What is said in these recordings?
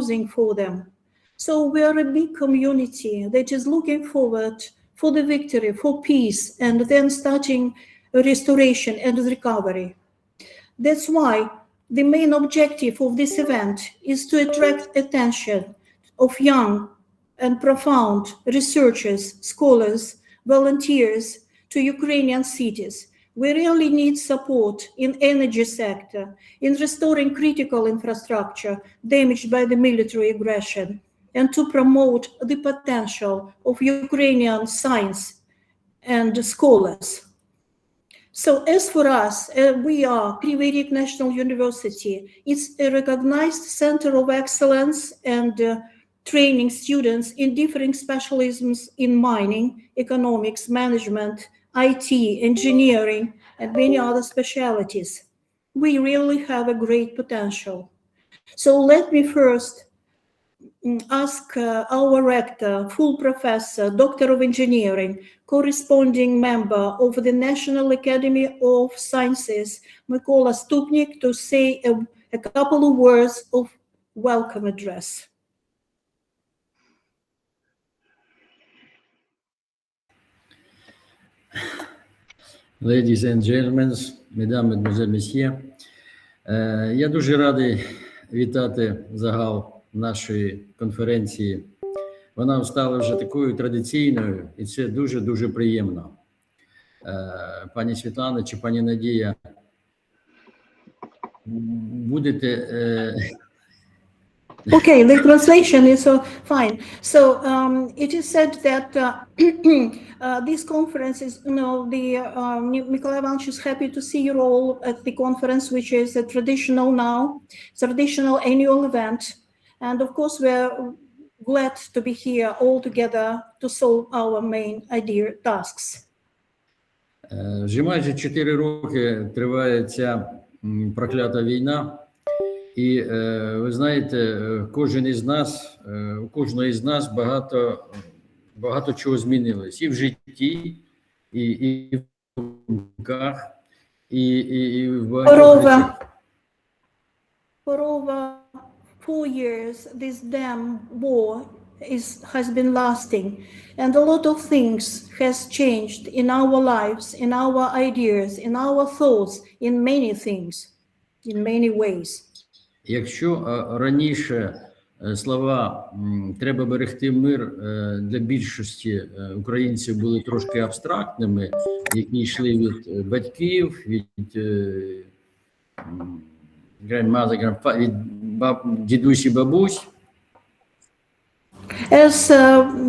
choosing for them. So we are a big community that is looking forward for the victory, for peace, and then starting restoration and recovery. That's why the main objective of this event is to attract attention of young and profound researchers, scholars, volunteers to Ukrainian cities. We really need support in energy sector, in restoring critical infrastructure damaged by the military aggression, and to promote the potential of Ukrainian science and scholars. So as for us, we are Krivorizk National University. It's a recognized center of excellence and training students in different specialisms in mining, economics, management, IT, engineering, and many other specialties. We really have a great potential. So let me first ask our rector, full professor, doctor of engineering, corresponding member of the National Academy of Sciences, Mykola Stupnik, to say a couple of words of welcome address. Ladies and gentlemen, mesdames, mesdemoiselles, messieurs, я дуже радий вітати загал нашої конференції. Вона стала вже такою традиційною, і це дуже-дуже приємно. Пані Світлана чи пані Надія, будете... Okay, the translation is fine. So it is said that this conference is, Mykola Ivanovich is happy to see you all at the conference, which is a traditional annual event. And of course, we're glad to be here all together to solve our main idea tasks. Вже майже 4 роки триває ця проклята війна. І ви знаєте, кожен із нас, у кожного із нас багато чого змінилось і в житті, і в думках, і в багатьох речах. For over 4 years, this damn war has been lasting, and a lot of things has changed in our lives, in our ideas, in our thoughts, in many things, in many ways. Якщо раніше слова «треба берегти мир» для більшості українців були трошки абстрактними, які йшли від батьків, від дідусь і бабусь. As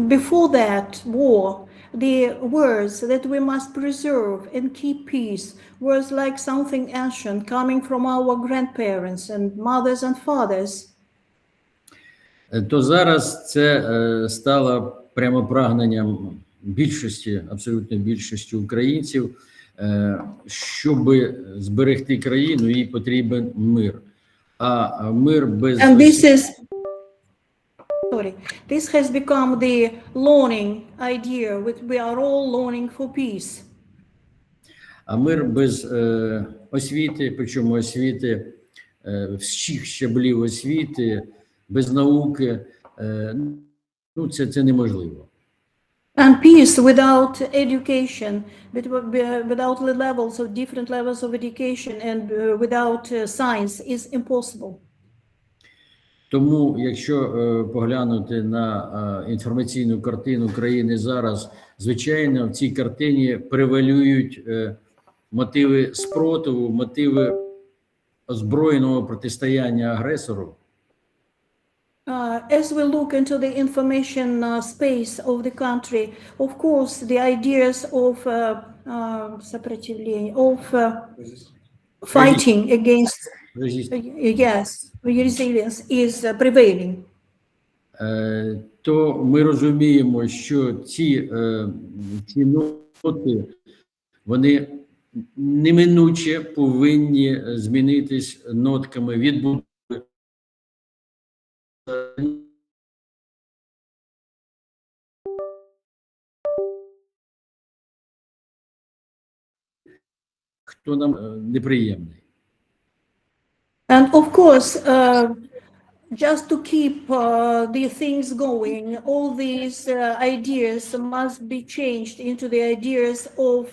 before that war, the words that we must preserve and keep peace was like something ancient coming from our grandparents and mothers and fathers. То зараз це стало прямо прагненням більшості, абсолютно більшості українців, щоб зберегти країну, їй потрібен мир. А мир без... And this has become the longing idea, which we are all longing for peace. А мир без освіти, причому освіти всіх щаблів освіти, без науки, ну це неможливо. And peace without education, without the levels of different levels of education and without science is impossible. Тому, якщо поглянути на інформаційну картину країни зараз, звичайно, в цій картині превалюють мотиви спротиву, мотиви озброєного протистояння агресору. As we look into the information space of the country, of course, the ideas of fighting against resilience is prevailing. То ми розуміємо, що ці ноти, вони неминуче повинні змінитись нотками відбудови. Хто нам неприємний. And of course, just to keep the things going, all these ideas must be changed into the ideas of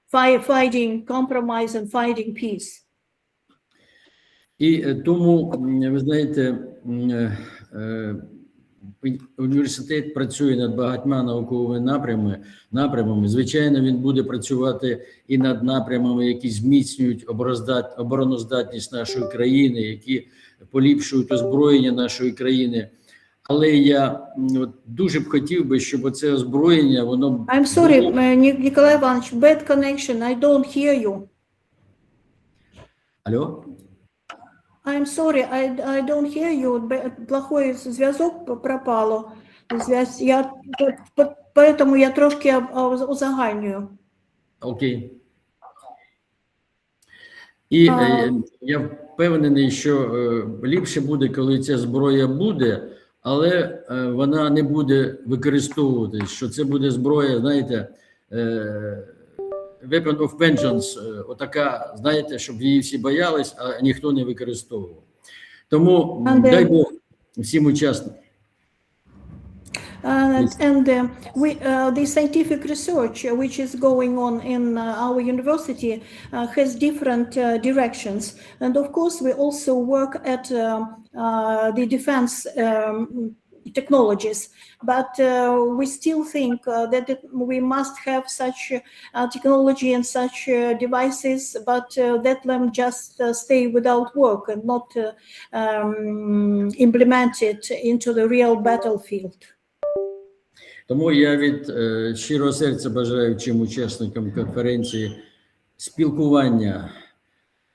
fighting compromise and fighting peace. І тому, ви знаєте, університет працює над багатьма науковими напрямами. Звичайно, він буде працювати і над напрямами, які зміцнюють обороноздатність нашої країни, які поліпшують озброєння нашої країни. Але я дуже б хотів би, щоб оце озброєння, воно... I'm sorry, Nikolai Ivанович, bad connection, I don't hear you. Алло? I'm sorry, I don't hear you. Плохой зв'язок пропало. Поэтому я трошки узагальнюю. Окей. І я впевнений, що ліпше буде, коли ця зброя буде, але вона не буде використовуватись, що це буде зброя, знаєте, weapon of vengeance, отака, знаєте, щоб її всі боялись, а ніхто не використовував. Тому дай Бог всім учасникам. The scientific research which is going on in our university has different directions, and of course we also work at the defense technologies, but we still think that we must have such technology and such devices, but let them just stay without work and not implement it into the real battlefield. Тому я від щирого серця бажаю всім учасникам конференції спілкування,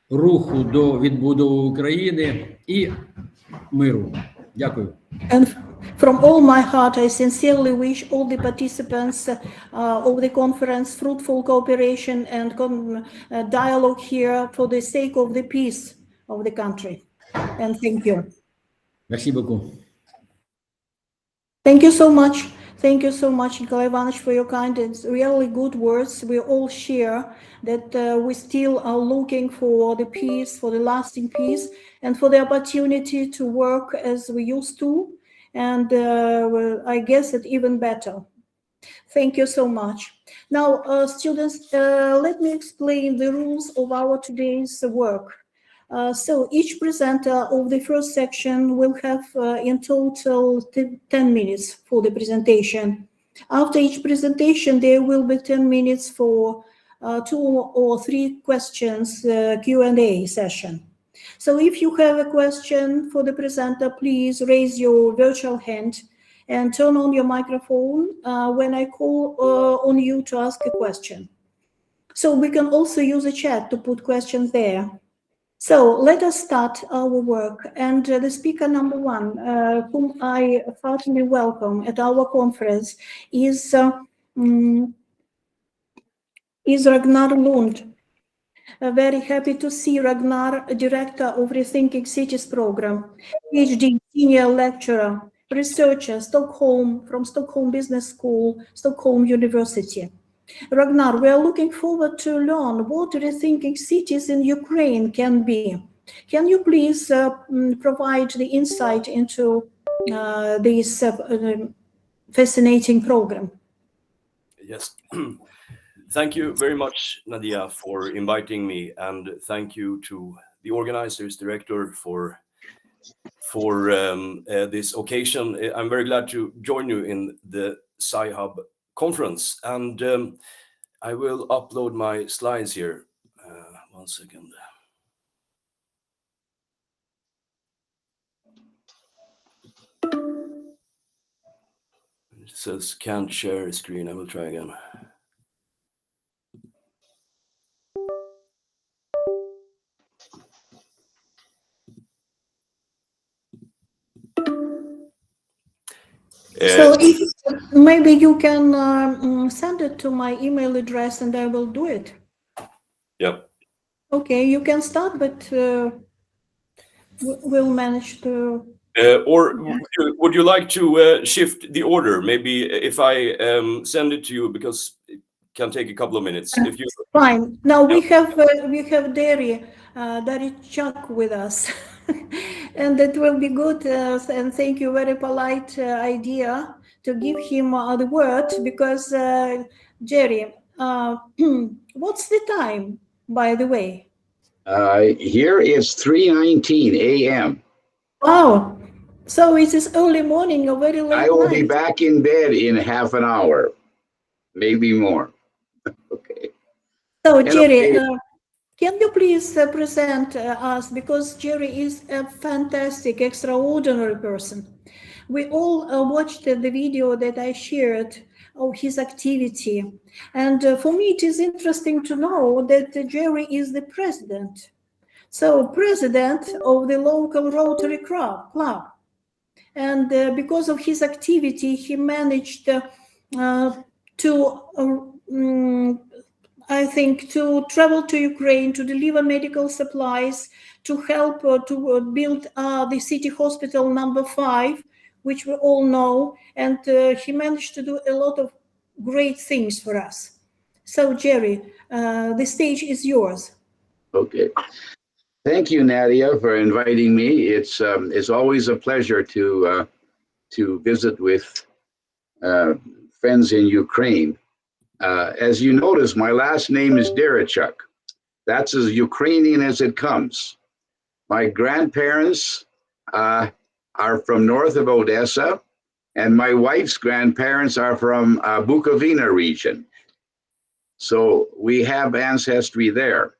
руху до відбудови України і миру. Дякую. And from all my heart, I sincerely wish all the participants of the conference fruitful cooperation and dialogue here for the sake of the peace of the country. And thank you. Merci beaucoup. Thank you so much. Thank you so much, Nikolai Ivanovich, for your kind and really good words. We all share that we still are looking for the peace, for the lasting peace, and for the opportunity to work as we used to, and I guess it even better. Thank you so much. Now, students, let me explain the rules of our today's work. So each presenter of the first section will have in total 10 minutes for the presentation. After each presentation, there will be 10 minutes for 2 or 3 questions Q&A session. So if you have a question for the presenter, please raise your virtual hand and turn on your microphone when I call on you to ask a question. So we can also use a chat to put questions there. So let us start our work, and the speaker number 1, whom I heartily welcome at our conference, is Ragnaru Lundu. Very happy to see Ragnar, Director of Rethinking Cities Program, PhD, Senior Lecturer, Researcher, Stockholm, from Stockholm Business School, Stockholm University. Ragnar, we are looking forward to learn what rethinking cities in Ukraine can be. Can you please provide the insight into this fascinating program? Yes. Thank you very much, Nadia, for inviting me, and thank you to the organizers, director, for this occasion. I'm very glad to join you in the SciHub conference, and I will upload my slides here. 1 second. It says can't share screen. I will try again. So if, maybe you can send it to my email address and I will do it. Yeah. Okay, you can start, but we'll manage to... Or would you like to shift the order? Maybe if I send it to you, because it can take a couple of minutes. If you... Fine. Now we have Darійчуku with us. And that will be good. And thank you, very polite idea to give him the word, because Jerry, what's the time, by the way? Here it's 3:19 a.m. Wow. So it is early morning or very late I will night. be back in bed in half an hour, maybe more. Okay. So Hello, Jerry, Dave. can you please present us, because Jerry is a fantastic, extraordinary person. We all watched the video that I shared of his activity. And for me, it is interesting to know that Jerry is the president. So president of the local Rotary Club. And because of his activity, he managed I think, to travel to Ukraine, to deliver medical supplies, to help to build the city hospital number 5, which we all know. And he managed to do a lot of great things for us. So, Jerry, the stage is yours. Okay. Thank you, Nadia, for inviting me. It's always a pleasure to visit with friends in Ukraine. As you notice, my last name is Darійчук. That's as Ukrainian as it comes. My grandparents are from north of Odessa, and my wife's grandparents are from Bukovina region. So we have ancestry there.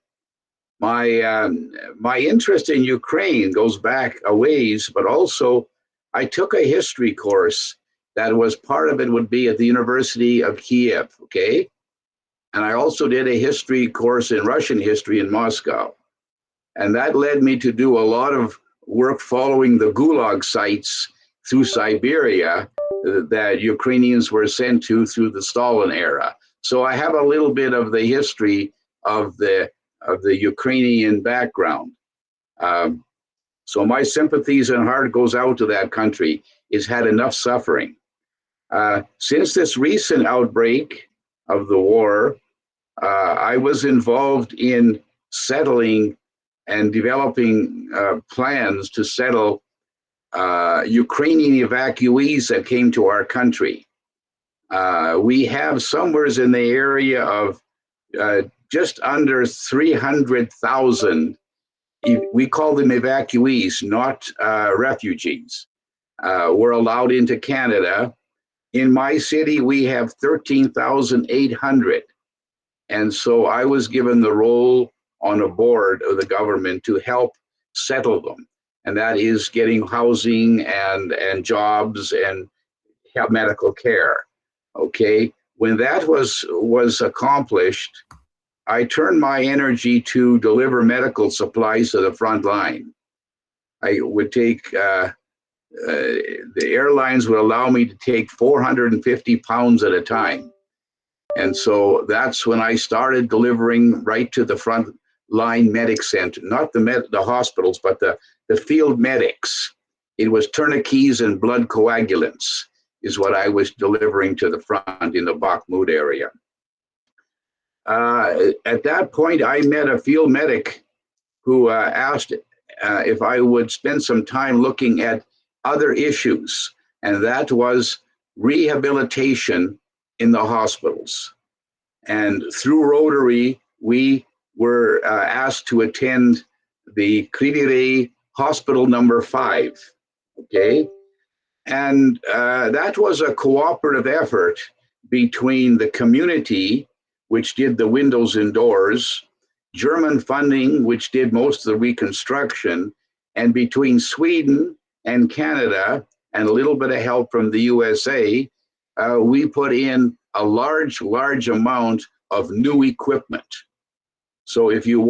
My interest in Ukraine goes back a ways, but also I took a history course that was part of it would be at the University of Kiev, okay? And I also did a history course in Russian history in Moscow. And that led me to do a lot of work following the Gulag sites through Siberia that Ukrainians were sent to through the Stalin era. So I have a little bit of the history of the Ukrainian background. So my sympathies and heart goes out to that country. It's had enough suffering. Since this recent outbreak of the war, I was involved in settling and developing plans to settle Ukrainian evacuees that came to our country. We have somewhere in the area of just under 300,000, we call them evacuees, not refugees, were allowed into Canada. In my city, we have 13,800. And so I was given the role on a board of the government to help settle them. And that is getting housing and jobs and medical care. Okay. When that was accomplished, I turned my energy to deliver medical supplies to the front line. I would take, the airlines would allow me to take 450 pounds at a time. And so that's when I started delivering right to the front line medic center, not the hospitals, but the field medics. It was tourniquets and blood coagulants is what I was delivering to the front in the Bakhmut area. At that point, I met a field medic who asked if I would spend some time looking at other issues, and that was rehabilitation in the hospitals. And through Rotary, we were asked to attend the Krivorізького Hospital number 5, okay? And that was a cooperative effort between the community, which did the windows and doors, German funding, which did most of the reconstruction, and between Sweden and Canada, and a little bit of help from the USA, we put in a large amount of new equipment. So if you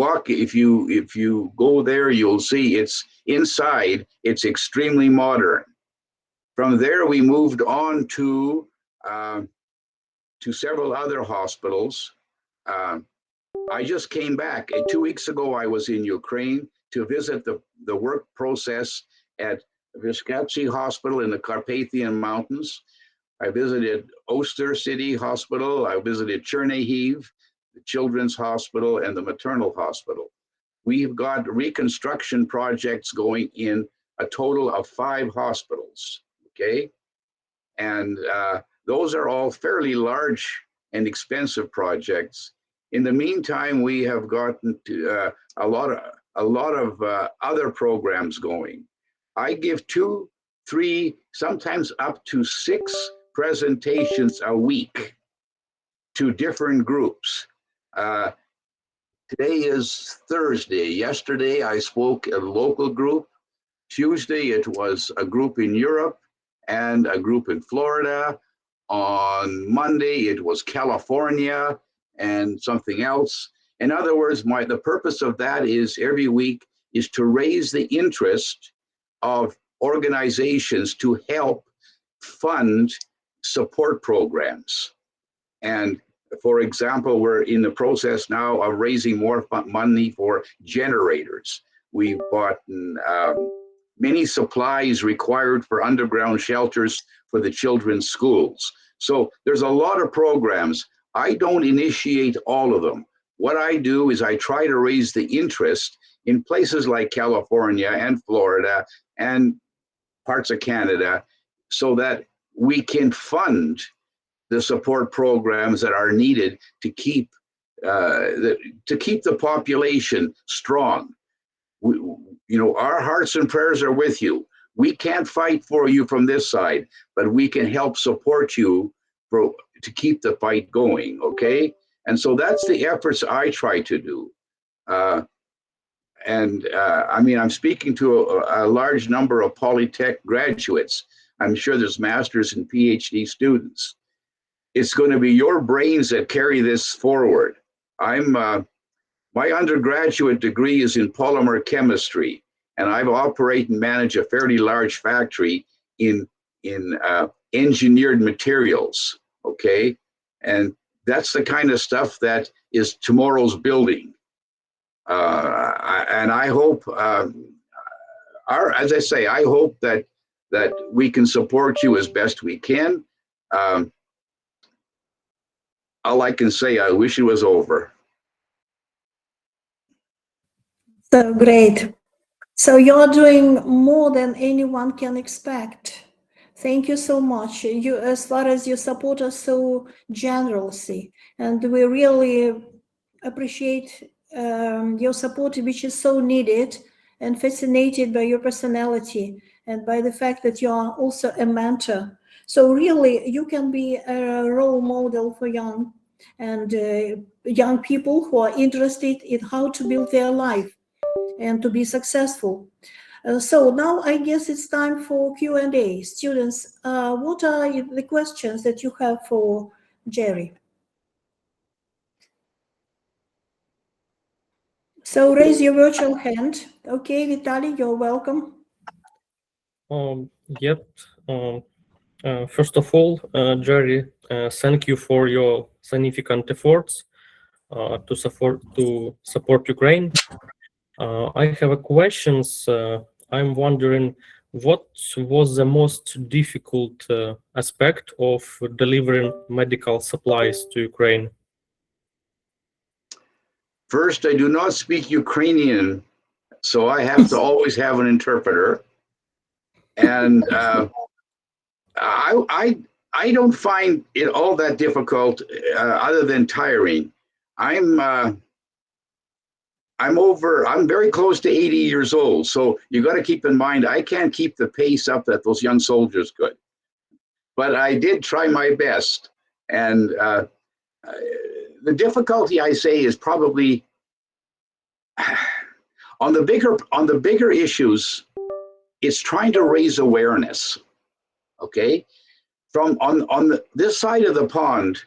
go there, you'll see it's inside, it's extremely modern. From there, we moved on to several other hospitals. I just came back. 2 weeks ago, I was in Ukraine to visit the work process at Vyshkatsi Hospital in the Carpathian Mountains. I visited Oster City Hospital. I visited Chernihiv, the Children's Hospital, and the Maternal Hospital. we've got reconstruction projects going in a total of 5 hospitals, okay? And those are all fairly large and expensive projects. In the meantime, we have gotten to a lot of other programs going. I give 2, 3, sometimes up to 6 presentations a week to different groups. Today is Thursday. Yesterday, I spoke at a local group. Tuesday, it was a group in Europe and a group in Florida. On Monday, it was California and something else. In other words, the purpose of that is every week is to raise the interest of organizations to help fund support programs. And for example, we're in the process now of raising more money for generators. We've bought many supplies required for underground shelters for the children's schools. So there's a lot of programs. I don't initiate all of them. What I do is I try to raise the interest in places like California and Florida and parts of Canada so that we can fund the support programs that are needed to keep the population strong. Our hearts and prayers are with you. We can't fight for you from this side, but we can help support you to keep the fight going, okay? And so that's the efforts I try to do. I'm speaking to a large number of Polytech graduates. I'm sure there's masters and PhD students. It's going to be your brains that carry this forward. My undergraduate degree is in polymer chemistry, and I've operated and managed a fairly large factory in engineered materials, okay? And that's the kind of stuff that is tomorrow's building. And I hope, as I say, I hope that we can support you as best we can. All I can say, I wish it was over. So great. So you're doing more than anyone can expect. Thank you so much. You, as far as you support us so generously, and we really appreciate your support, which is so needed, and fascinated by your personality and by the fact that you are also a mentor. So really, you can be a role model for young people who are interested in how to build their life and to be successful. So now I guess it's time for Q&A. Students, what are the questions that you have for Jerry? So raise your virtual hand. Okay, Vitaly, you're welcome. First of all, Jerry, thank you for your significant efforts to support Ukraine. I have a questions. I'm wondering what was the most difficult aspect of delivering medical supplies to Ukraine? First, I do not speak Ukrainian, so I have to always have an interpreter. And I don't find it all that difficult, other than tiring. I'm very close to 80 years old, so you got to keep in mind I can't keep the pace up that those young soldiers could. But I did try my best, and the difficulty, I say, is probably on the bigger issues. It's trying to raise awareness. Okay, on this side of the pond,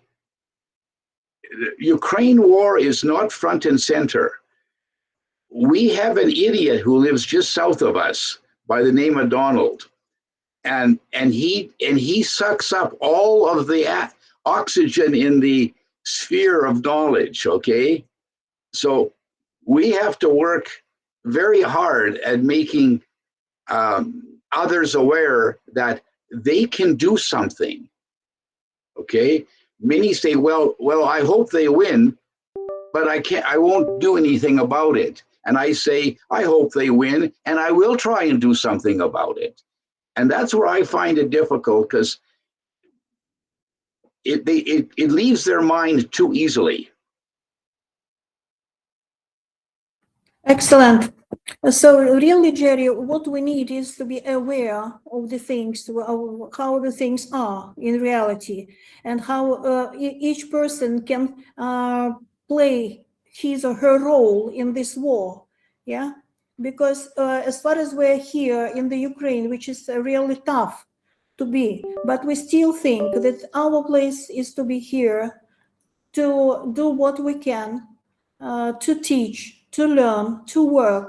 Ukraine war is not front and center. We have an idiot who lives just south of us by the name of Donald, and he sucks up all of the oxygen in the sphere of knowledge. Okay, so we have to work very hard at making others aware that they can do something. Okay, many say, well, I hope they win, but I won't do anything about it. and I say, I hope they win, and I will try and do something about it. And that's where I find it difficult, because it leaves their mind too easily. Excellent. So really, Jerry, what we need is to be aware of the things, of how the things are in reality, and how each person can play his or her role in this war. Yeah, because as far as we're here in the Ukraine, which is really tough to be, but we still think that our place is to be here, to do what we can, to teach, to learn, to work,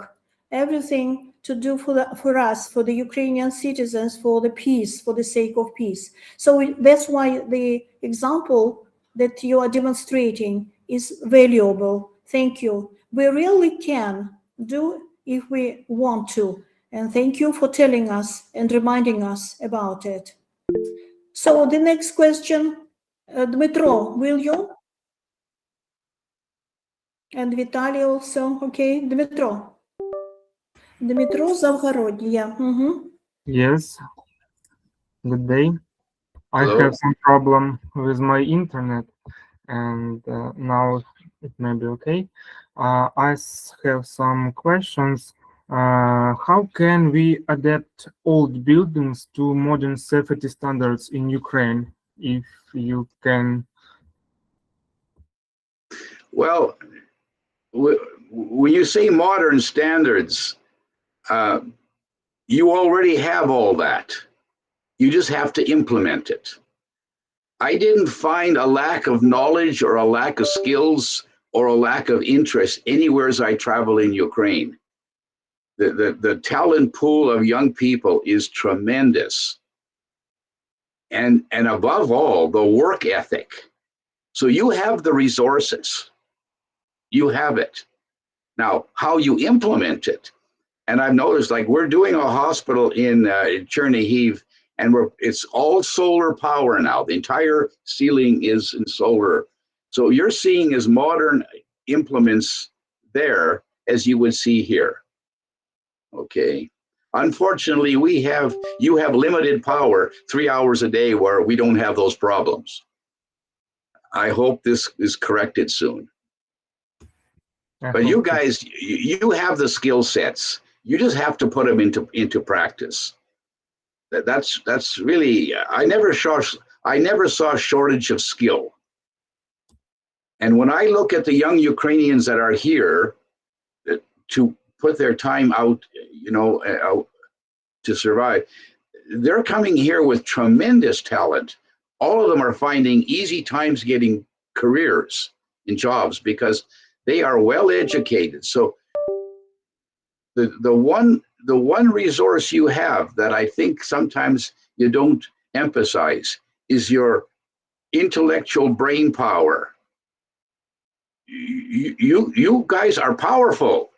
everything to do for us, for the Ukrainian citizens, for the peace, for the sake of peace. So that's why the example that you are demonstrating is valuable. Thank you. We really can do if we want to. And thank you for telling us and reminding us about it. So the next question, Dmitro, will you? And Vitaly also, okay, Dmitro. Dmitro Zavgorodny, yeah. Yes, good day. Hello. I have some problem with my internet, and now it may be okay. I have some questions. How can we adapt old buildings to modern safety standards in Ukraine, if you can? Well, when you say modern standards, you already have all that. You just have to implement it. I didn't find a lack of knowledge or a lack of skills or a lack of interest anywhere as I travel in Ukraine. The talent pool of young people is tremendous. And above all, the work ethic. So you have the resources. You have it. Now, how you implement it. And I've noticed, like, we're doing a hospital in Chernihiv, and it's all solar power now. The entire ceiling is in solar. So you're seeing as modern implements there as you would see here. Okay. Unfortunately, you have limited power 3 hours a day where we don't have those problems. I hope this is corrected soon. But you guys, you have the skill sets. You just have to put them into practice. That's really, I never saw a shortage of skill. And when I look at the young Ukrainians that are here to put their time out, out to survive, they're coming here with tremendous talent. All of them are finding easy times getting careers and jobs because they are well educated. So the one resource you have that I think sometimes you don't emphasize is your intellectual brain power. You guys are powerful.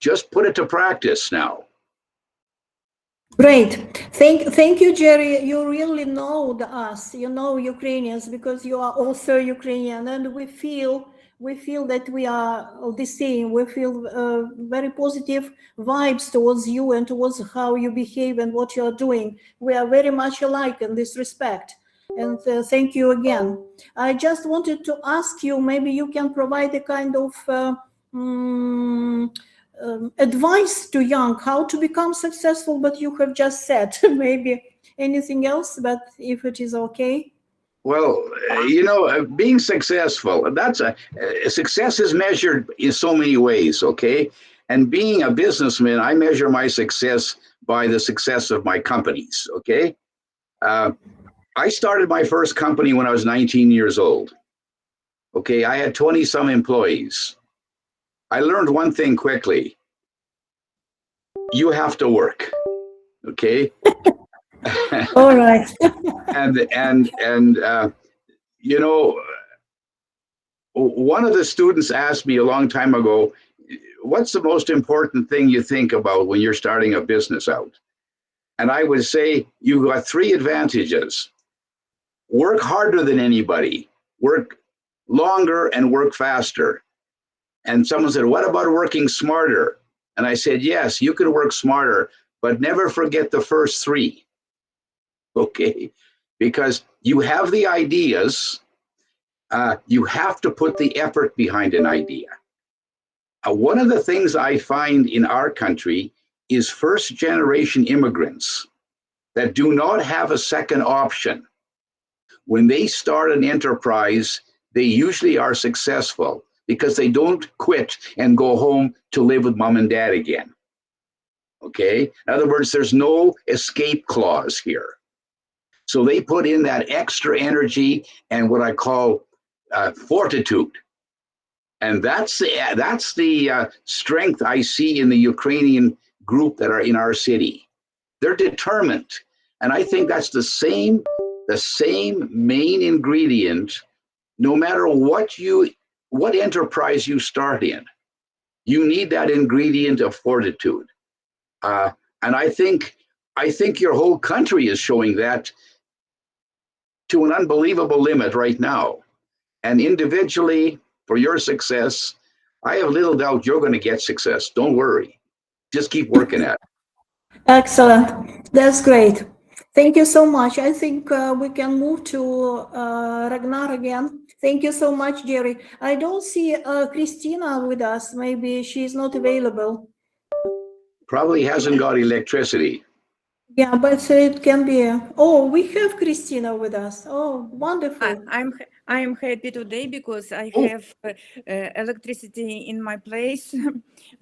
Just put it to practice now. Great. Thank you, Jerry. You really know us, you know Ukrainians, because you are also Ukrainian, and we feel that we are the same. We feel very positive vibes towards you and towards how you behave and what you are doing. We are very much alike in this respect. And thank you again. I just wanted to ask you, maybe you can provide a kind of advice to young, how to become successful, but you have just said maybe anything else, but if it is okay. Well, being successful, that's success is measured in so many ways, okay? And being a businessman, I measure my success by the success of my companies, okay? I started my first company when I was 19 years old. Okay, I had 20-some employees. I learned one thing quickly. You have to work, okay? All right. One of the students asked me a long time ago, what's the most important thing you think about when you're starting a business out? And I would say, you've got 3 advantages. Work harder than anybody, work longer, and work faster. And someone said, what about working smarter? And I said, yes, you can work smarter, but never forget the first three. Okay? Because you have the ideas, you have to put the effort behind an idea. One of the things I find in our country is first-generation immigrants that do not have a second option. When they start an enterprise, they usually are successful because they don't quit and go home to live with mom and dad again. Okay? In other words, there's no escape clause here. So they put in that extra energy and what I call fortitude. And that's the strength I see in the Ukrainian group that are in our city. They're determined. And I think that's the same main ingredient, no matter what enterprise you start in. You need that ingredient of fortitude. And I think your whole country is showing that to an unbelievable limit right now. And individually, for your success, I have little doubt you're going to get success. Don't worry. Just keep working at it. Excellent. That's great. Thank you so much. I think we can move to Ragnar again. Thank you so much, Jerry. I don't see Christina with us. Maybe she's not available. Probably hasn't got electricity. Yeah, but it can be. Oh, we have Christina with us. Oh, wonderful. I'm happy today because I have electricity in my place.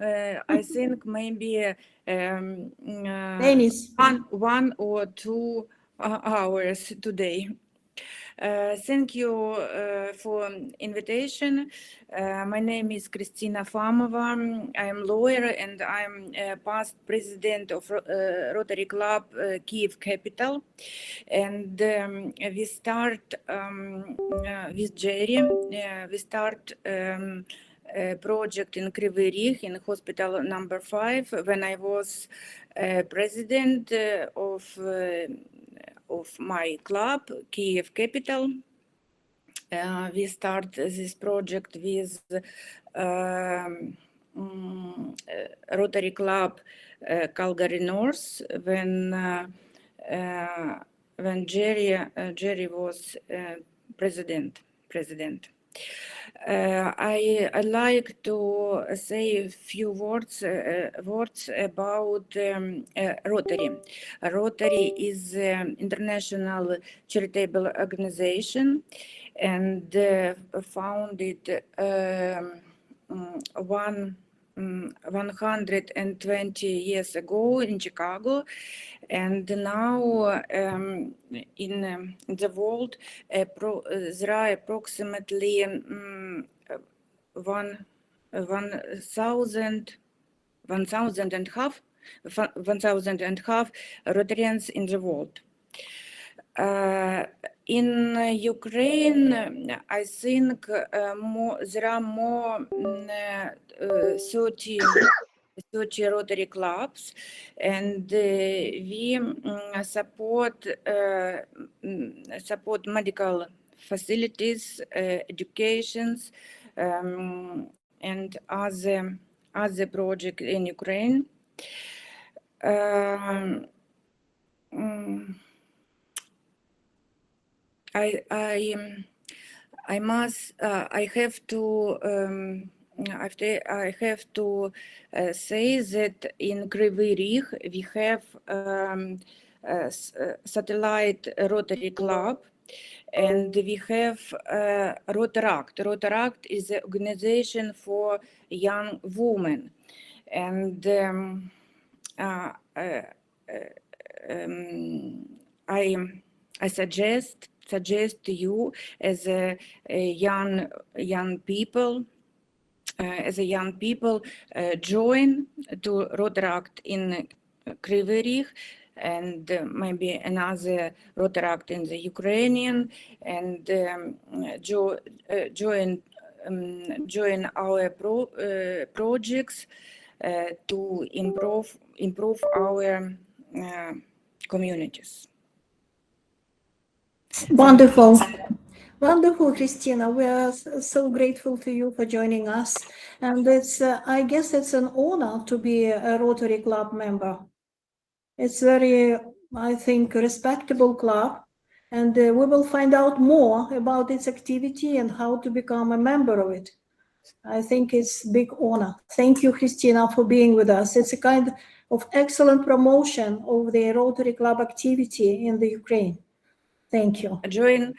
I think maybe Denis. one or 2 hours today. Thank you for invitation. My name is Christiana Famova. I'm lawyer and I'm past president of Rotary Club Kyiv Capital. And we start with Jerry. We start a project in Krivorizk in hospital number 5 when I was president of my club, Kyiv Capital. We start this project with Rotary Club Calgary North when Jerry was president. I'd like to say a few words about Rotary. Rotary is an international charitable organization and founded 120 years ago in Chicago, and now in the world there are approximately 1,500 Rotarians in the world. In Ukraine, I think there are more 30 Rotary clubs, and we support medical facilities, educations, and other projects in Ukraine. I have to say that in Krivorizk we have satellite Rotary Club, and we have Rotaract. Rotaract is an organization for young women, and I suggest to you as a young people join to Rotaract in Krivorizk, and maybe another Rotaract in the Ukrainian, and join our projects to improve our communities. Wonderful. Wonderful, Christina. We are so grateful to you for joining us. And it's, I guess it's an honor to be a Rotary Club member. It's very, I think, respectable club. And we will find out more about its activity and how to become a member of it. I think it's a big honor. Thank you, Christina, for being with us. It's a kind of excellent promotion of the Rotary Club activity in the Ukraine. Thank you. Join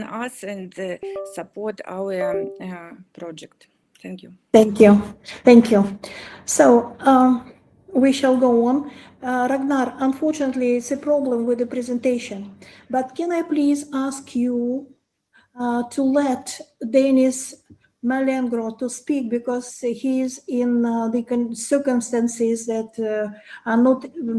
us and support our project. Thank you. Thank you. Thank you. So we shall go on. Ragnar, unfortunately, it's a problem with the presentation, but can I please ask you to let Denis Malenggro to speak, because he is in the circumstances that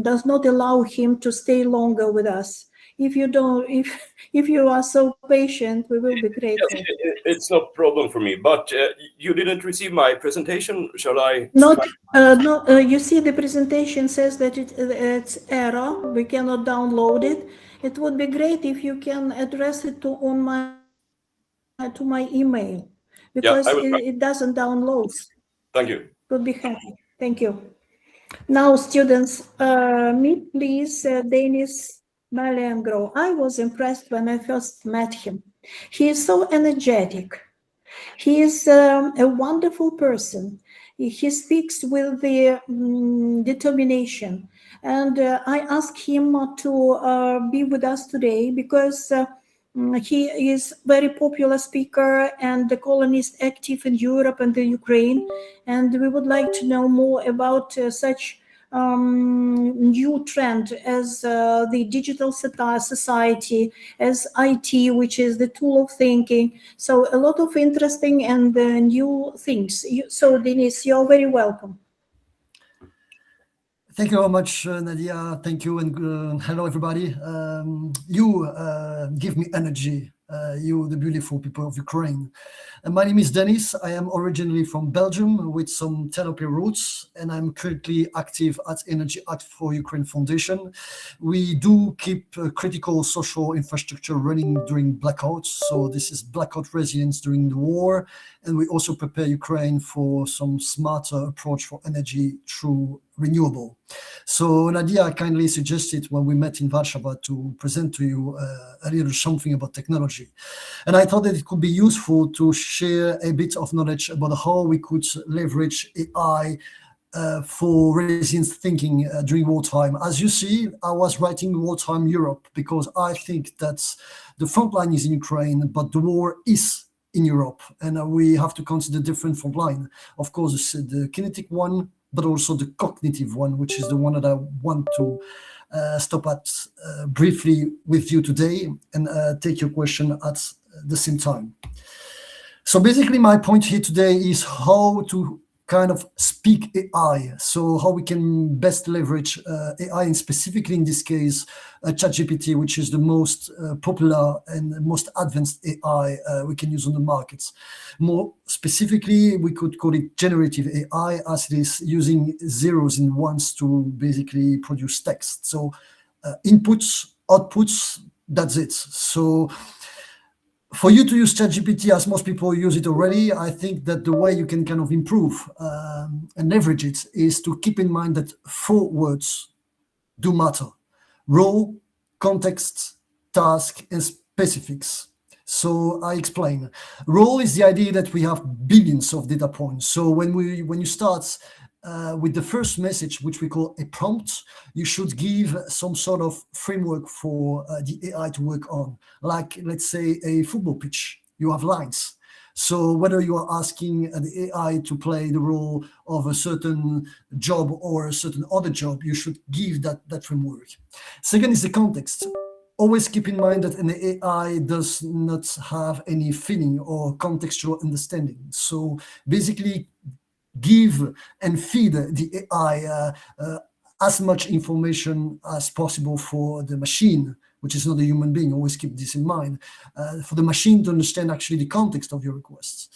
does not allow him to stay longer with us. If you don't, if you are so patient, we will be grateful. Yes, it's no problem for me, but you didn't receive my presentation. Shall I? Not, no, you see the presentation says that it's error. We cannot download it. It would be great if you can address it to my email, because it doesn't download. Thank you. Would be happy. Thank you. Now, students, meet please Denis Malenggro. I was impressed when I first met him. He is so energetic. He is a wonderful person. He speaks with the determination. And I asked him to be with us today because he is very popular speaker and the columnist active in Europe and the Ukraine. And we would like to know more about such new trend as the digital society, as IT, which is the tool of thinking. So a lot of interesting and new things. So Denis, you're very welcome. Thank you very much, Nadia. Thank you, and hello, everybody. You give me energy, you, the beautiful people of Ukraine. And my name is Denis. I am originally from Belgium with some Terrapy roots, and I'm currently active at Energy Act for Ukraine Foundation. We do keep critical social infrastructure running during blackouts. So this is blackout resilience during the war. And we also prepare Ukraine for some smarter approach for energy through renewable. So Nadia kindly suggested when we met in Warsaw to present to you a little something about technology. And I thought that it could be useful to share a bit of knowledge about how we could leverage AI for resilience thinking during wartime. As you see, I was writing wartime Europe because I think that the front line is in Ukraine, but the war is in Europe. And we have to consider different front line. Of course, the kinetic one, but also the cognitive one, which is the one that I want to stop at briefly with you today and take your question at the same time. So basically my point here today is how to kind of speak AI. So how we can best leverage AI, and specifically in this case, ChatGPT, which is the most popular and most advanced AI we can use on the markets. More specifically, we could call it generative AI, as it is using zeros and ones to basically produce text. So inputs, outputs, that's it. So for you to use ChatGPT, as most people use it already, I think that the way you can kind of improve and leverage it is to keep in mind that 4 words do matter: role, context, task, and specifics. So I explain. Role is the idea that we have billions of data points. So when you start with the first message, which we call a prompt, you should give some sort of framework for the AI to work on. Like, let's say, a football pitch, you have lines. So whether you are asking the AI to play the role of a certain job or a certain other job, you should give that framework. Second is the context. Always keep in mind that an AI does not have any feeling or contextual understanding. So basically, give and feed the AI as much information as possible for the machine, which is not a human being. Always keep this in mind, for the machine to understand actually the context of your requests.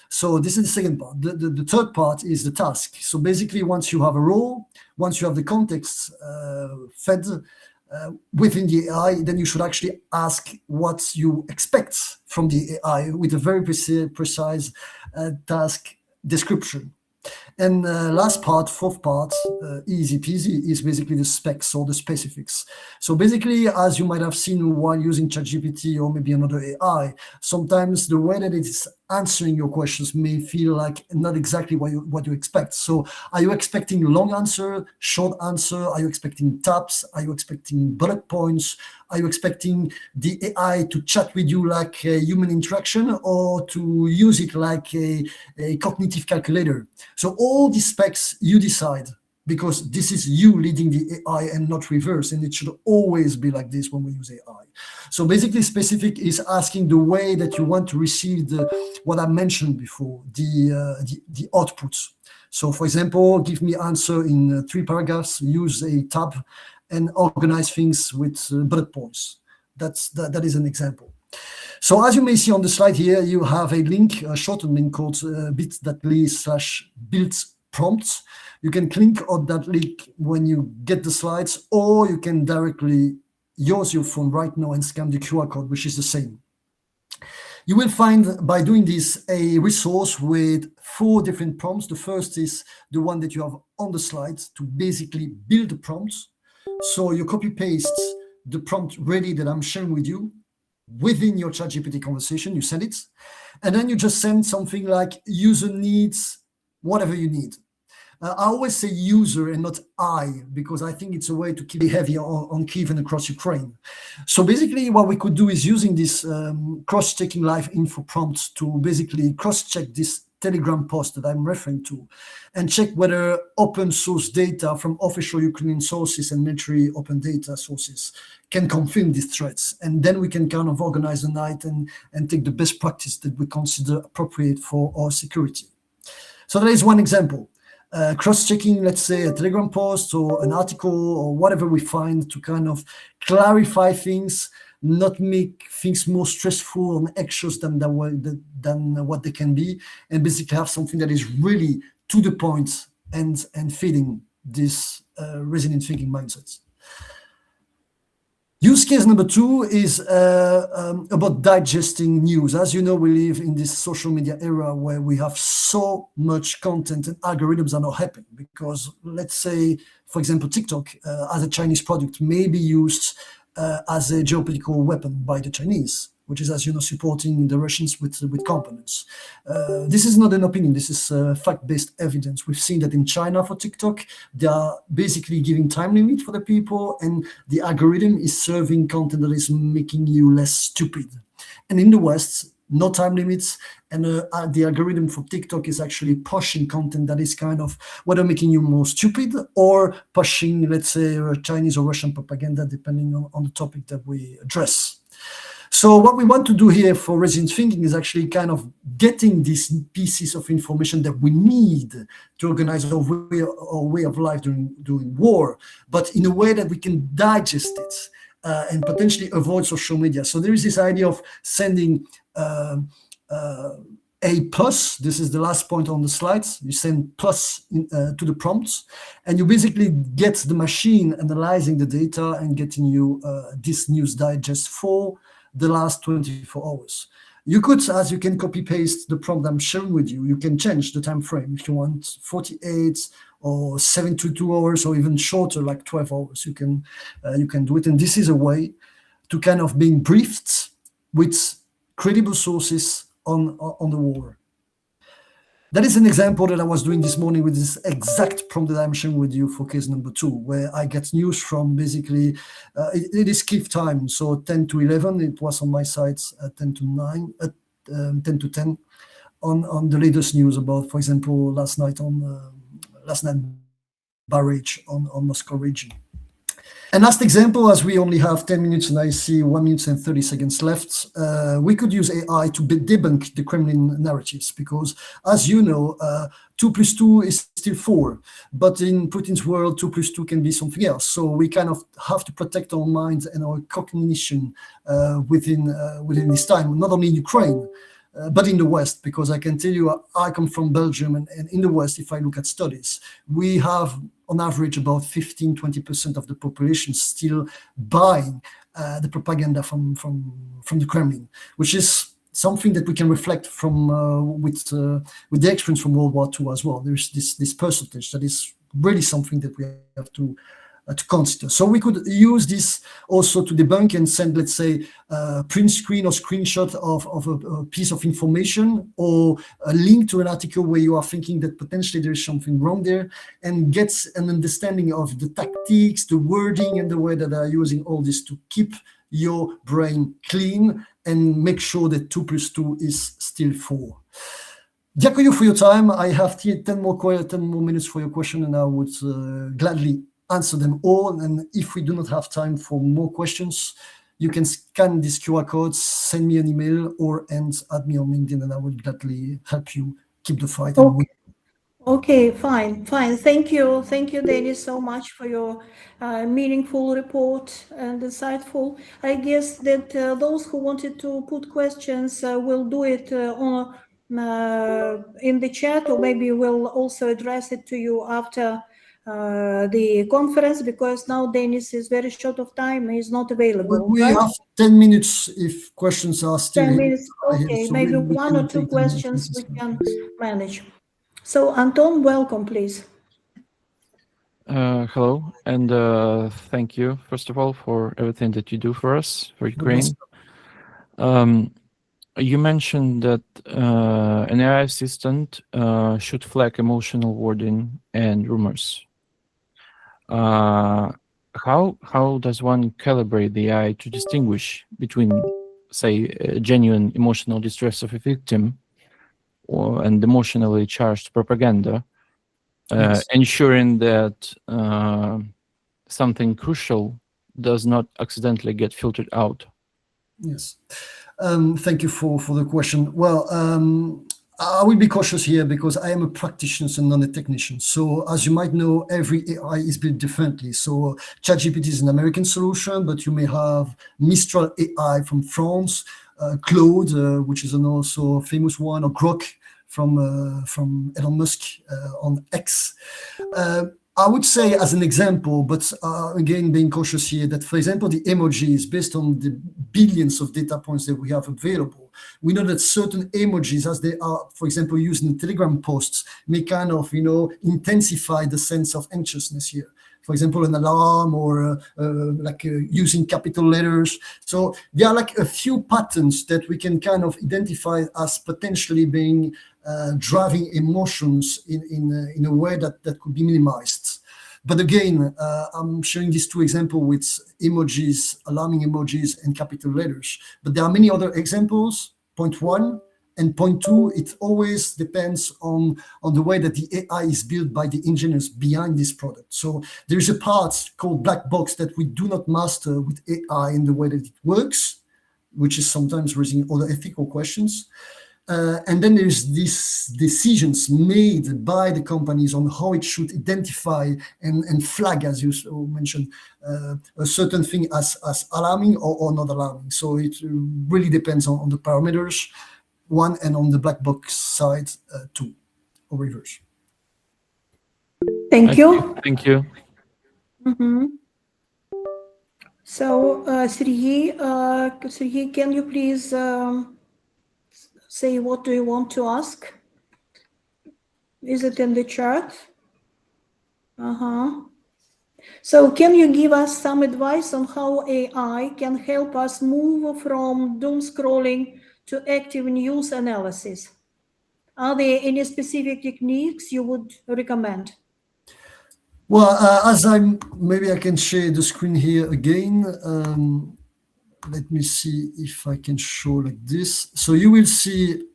So this is the second part. The third part is the task. So basically, once you have a role, once you have the context fed, within the AI, then you should actually ask what you expect from the AI with a very precise task description. And last part, fourth part, easy peasy, is basically the specs or the specifics. So basically, as you might have seen while using ChatGPT or maybe another AI, sometimes the way that it's answering your questions may feel like not exactly what you expect. So are you expecting long answer, short answer? Are you expecting tabs? Are you expecting bullet points? Are you expecting the AI to chat with you like a human interaction, or to use it like a cognitive calculator? So all these specs you decide, because this is you leading the AI and not reverse, and it should always be like this when we use AI. So basically, specific is asking the way that you want to receive what I mentioned before, the outputs. So for example, give me answer in 3 paragraphs, use a tab, and organize things with bullet points. That is an example. So as you may see on the slide here, you have a link, a shortened link called bit.ly/build prompts. You can click on that link when you get the slides, or you can directly use your phone right now and scan the QR code, which is the same. You will find, by doing this, a resource with 4 different prompts. The first is the one that you have on the slides to basically build the prompts. So you copy paste the prompt ready that I'm sharing with you within your ChatGPT conversation, you send it, and then you just send something like user needs whatever you need. I always say user and not I, because I think it's a way to keep it heavy on Kyiv and across Ukraine. So basically what we could do is using this cross-checking live info prompts to basically cross-check this Telegram post that I'm referring to, and check whether open source data from official Ukrainian sources and military open data sources can confirm these threats. And then we can kind of organize the night and take the best practice that we consider appropriate for our security. So that is one example. Cross-checking, let's say, a Telegram post or an article or whatever we find to kind of clarify things, not make things more stressful and anxious than what they can be, and basically have something that is really to the point and feeding this resilient thinking mindsets. Use case number 2 is about digesting news. As you know, we live in this social media era where we have so much content and algorithms are not happy, because let's say, for example, TikTok as a Chinese product may be used as a geopolitical weapon by the Chinese, which is, as you know, supporting the Russians with components. This is not an opinion, this is fact-based evidence. We've seen that in China for TikTok, they are basically giving time limit for the people, and the algorithm is serving content that is making you less stupid. And in the West, no time limits, and the algorithm for TikTok is actually pushing content that is kind of whether making you more stupid or pushing, let's say, Chinese or Russian propaganda, depending on the topic that we address. So what we want to do here for resilient thinking is actually kind of getting these pieces of information that we need to organize our way of life during war, but in a way that we can digest it and potentially avoid social media. So there is this idea of sending a plus. This is the last point on the slides. You send plus to the prompts, and you basically get the machine analyzing the data and getting you this news digest for the last 24 hours. You could, as you can copy paste the prompt I'm sharing with you, you can change the time frame. If you want 48 or 72 hours or even shorter, like 12 hours, you can do it. And this is a way to kind of being briefed with credible sources on the war. That is an example that I was doing this morning with this exact prompt that I'm sharing with you for case number 2, where I get news from basically, it is Kyiv time, so 10 to 11, it was on my sites at 10 to 9, 10 to 10, on the latest news about, for example, last night barrage on Moscow region. And last example, as we only have 10 minutes and I see 1 minute and 30 seconds left, we could use AI to debunk the Kremlin narratives, because as you know, 2 + 2 is still 4, but in Putin's world, 2 + 2 can be something else. So we kind of have to protect our minds and our cognition within this time, not only in Ukraine, but in the West, because I can tell you, I come from Belgium, and in the West, if I look at studies, we have on average about 15-20% of the population still buying the propaganda from the Kremlin, which is something that we can reflect from with the experience from World War II as well. There's this percentage that is really something that we have to consider. So we could use this also to debunk and send, let's say, print screen or screenshot of a piece of information, or a link to an article where you are thinking that potentially there is something wrong there, and get an understanding of the tactics, the wording, and the way that they are using all this to keep your brain clean and make sure that 2 + 2 is still 4. Дякую for your time. I have 10 more minutes for your question, and I would gladly answer them all. And if we do not have time for more questions, you can scan this QR code, send me an email, or add me on LinkedIn, and I will gladly help you keep the fight. Okay, fine. Thank you, Denis, so much for your meaningful report and insightful. I guess that those who wanted to put questions will do it in the chat, or maybe we'll also address it to you after the conference, because now Denis is very short of time. He's not available. We right? have 10 minutes if questions are still 10 here. minutes. Okay, So maybe we 1 can or 2 take them if questions we necessary. can manage. So Anton, welcome, please. Hello, and thank you, first of all, for everything that you do for us, for Ukraine. You mentioned that an AI assistant should flag emotional wording and rumors. How does one calibrate the AI to distinguish between, say, genuine emotional distress of a victim and emotionally charged propaganda, Yes. ensuring that something crucial does not accidentally get filtered out? Yes. Thank you for the question. Well, I will be cautious here because I am a practitioner and not a technician. So as you might know, every AI is built differently. So ChatGPT is an American solution, but you may have Mistral AI from France, Claude, which is an also famous one, or Grok from Elon Musk on X. I would say as an example, but again, being cautious here, that for example, the emojis, based on the billions of data points that we have available, we know that certain emojis, as they are, for example, used in Telegram posts, may kind of, intensify the sense of anxiousness here. For example, an alarm, or using capital letters. So there are like a few patterns that we can kind of identify as potentially being driving emotions in a way that could be minimized. But again, I'm showing these 2 examples with emojis, alarming emojis, and capital letters. But there are many other examples. Point 1 and point 2, it always depends on the way that the AI is built by the engineers behind this product. So there is a part called black box that we do not master with AI in the way that it works, which is sometimes raising other ethical questions. And then there's these decisions made by the companies on how it should identify and flag, as you mentioned, a certain thing as alarming or not alarming. So it really depends on the parameters, one, and on the black box side, 2, or reverse. Thank you. Thank you. Mm-hmm. So Sergey, can you please say what do you want to ask? Is it in the chat? So can you give us some advice on how AI can help us move from doom scrolling to active news analysis? Are there any specific techniques you would recommend? Well, maybe I can share the screen here again. Let me see if I can show like this. So you will see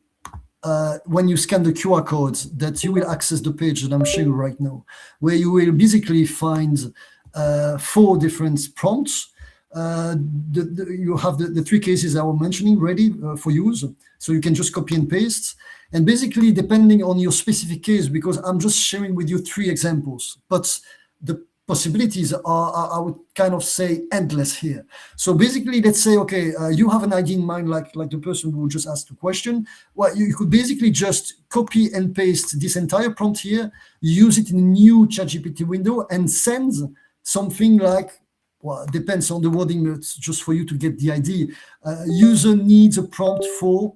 when you scan the QR code that you will access the page that I'm showing right now, where you will basically find 4 different prompts. You have the 3 cases I was mentioning ready for use. So you can just copy and paste. And basically, depending on your specific case, because I'm just sharing with you 3 examples, but the possibilities are, I would kind of say, endless here. So basically, let's say, okay, you have an idea in mind, like the person who just asked the question. Well, you could basically just copy and paste this entire prompt here, use it in a new ChatGPT window, and send something like, well, depends on the wording, but it's just for you to get the idea. User needs a prompt for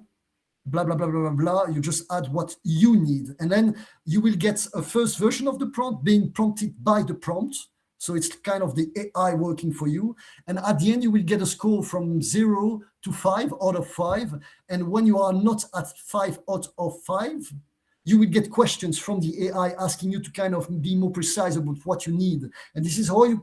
blah, blah, blah, blah, blah, blah. You just add what you need. And then you will get a first version of the prompt being prompted by the prompt. So it's kind of the AI working for you. And at the end, you will get a score from 0 to 5 out of 5. And when you are not at 5 out of 5, you will get questions from the AI asking you to kind of be more precise about what you need. And this is how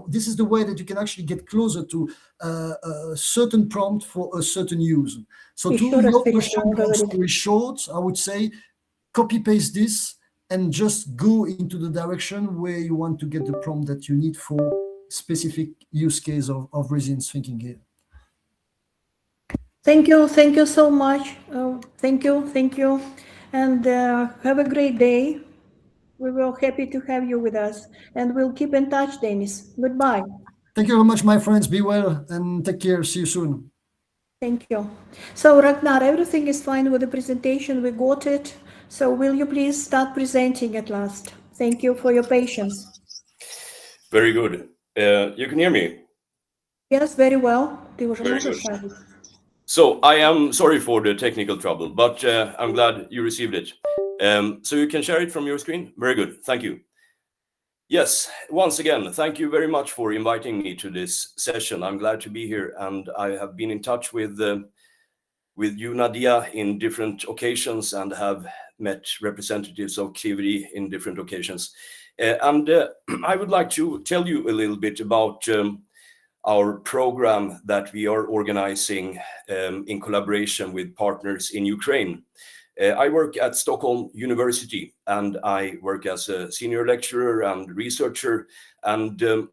this is the way that you can actually get closer to a certain prompt for a certain use. So to your question, long story short, I would say copy paste this and just go into the direction where you want to get the prompt that you need for specific use case of resilience thinking here. Thank you so much. Thank you. And have a great day. We were happy to have you with us, and we'll keep in touch, Denis. Goodbye. Thank you very much, my friends. Be well and take care. See you soon. Thank you. So, Ragnar, everything is fine with the presentation. We got it. So will you please start presenting at last? Thank you for your patience. Very good. You can hear me? Yes, very well. Very good. So I am sorry for the technical trouble, but I'm glad you received it. So you can share it from your screen? Very good. Thank you. Yes, once again, thank you very much for inviting me to this session. I'm glad to be here, and I have been in touch with you, Nadia, in different occasions and have met representatives of Kriveri in different occasions. And I would like to tell you a little bit about our program that we are organizing in collaboration with partners in Ukraine. I work at Stockholm University, and I work as a senior lecturer and researcher, and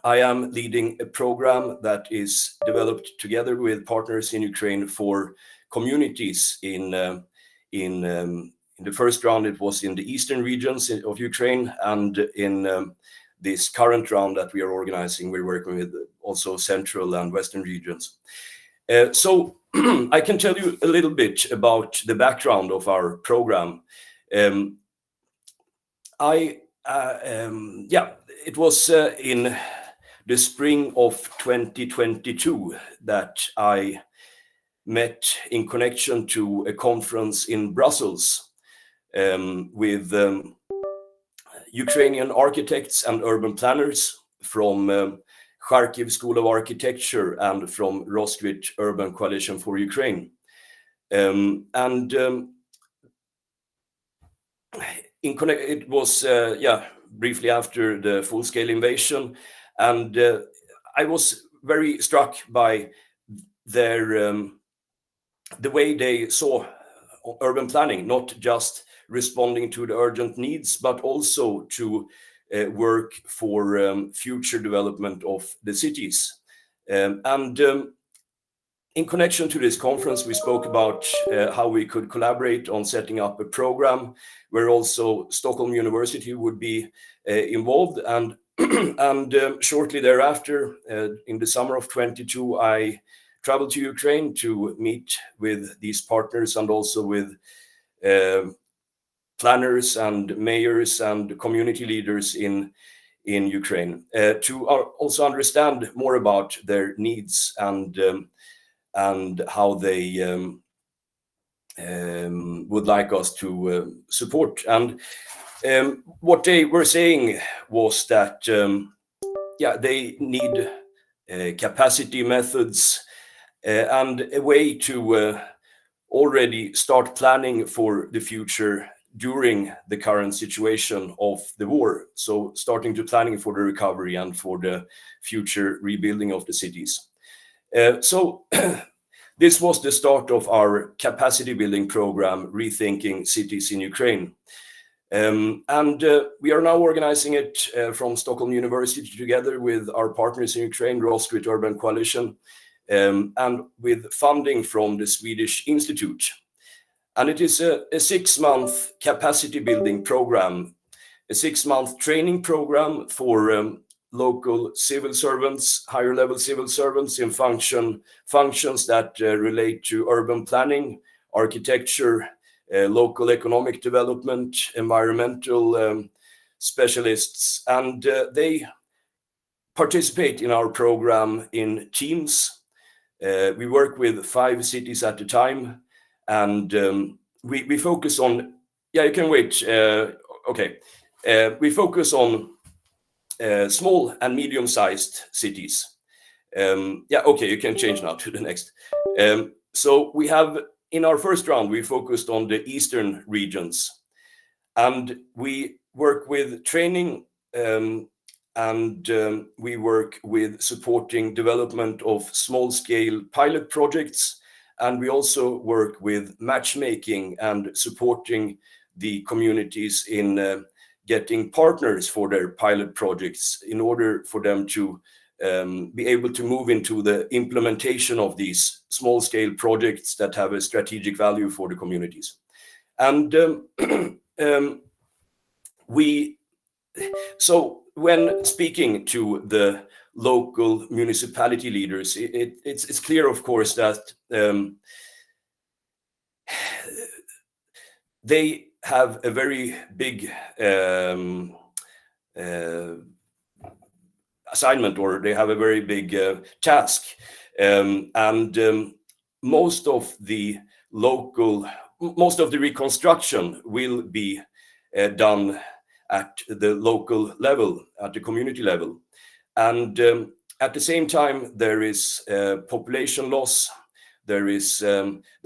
I am leading a program that is developed together with partners in Ukraine for communities in the first round. It was in the eastern regions of Ukraine, and in this current round that we are organizing, we're working with also central and western regions. So I can tell you a little bit about the background of our program. It was in the spring of 2022 that I met in connection to a conference in Brussels with Ukrainian architects and urban planners from Kharkiv School of Architecture and from Roskvit Urban Coalition for Ukraine. It was briefly after the full-scale invasion, and I was very struck by their the way they saw urban planning, not just responding to the urgent needs, but also to work for future development of the cities. In connection to this conference, we spoke about how we could collaborate on setting up a program where also Stockholm University would be involved. And shortly thereafter, in the summer of 22, I traveled to Ukraine to meet with these partners and also with planners and mayors and community leaders in Ukraine to also understand more about their needs and how they would like us to support. And what they were saying was that they need capacity methods and a way to already start planning for the future during the current situation of the war. So starting to planning for the recovery and for the future rebuilding of the cities. So this was the start of our capacity building program, Rethinking Cities in Ukraine. And we are now organizing it from Stockholm University together with our partners in Ukraine, Roskvit Urban Coalition, and with funding from the Swedish Institute. And it is a 6-month capacity building program a 6-month training program for local civil servants, higher level civil servants in functions that relate to urban planning, architecture, local economic development, environmental specialists, and they participate in our program in teams. We work with 5 cities at a time, and we focus on, yeah, you can wait, okay. We focus on small and medium-sized cities. Yeah, okay, you can change now to the next. So we have, in our first round, we focused on the eastern regions, and we work with training, and we work with supporting development of small-scale pilot projects, and we also work with matchmaking and supporting the communities in getting partners for their pilot projects in order for them to be able to move into the implementation of these small-scale projects that have a strategic value for the communities. And so when speaking to the local municipality leaders, it's clear, of course, that they have a very big assignment, or they have a very big task, and most of the reconstruction will be done at the local level, at the community level, and at the same time there is population loss. There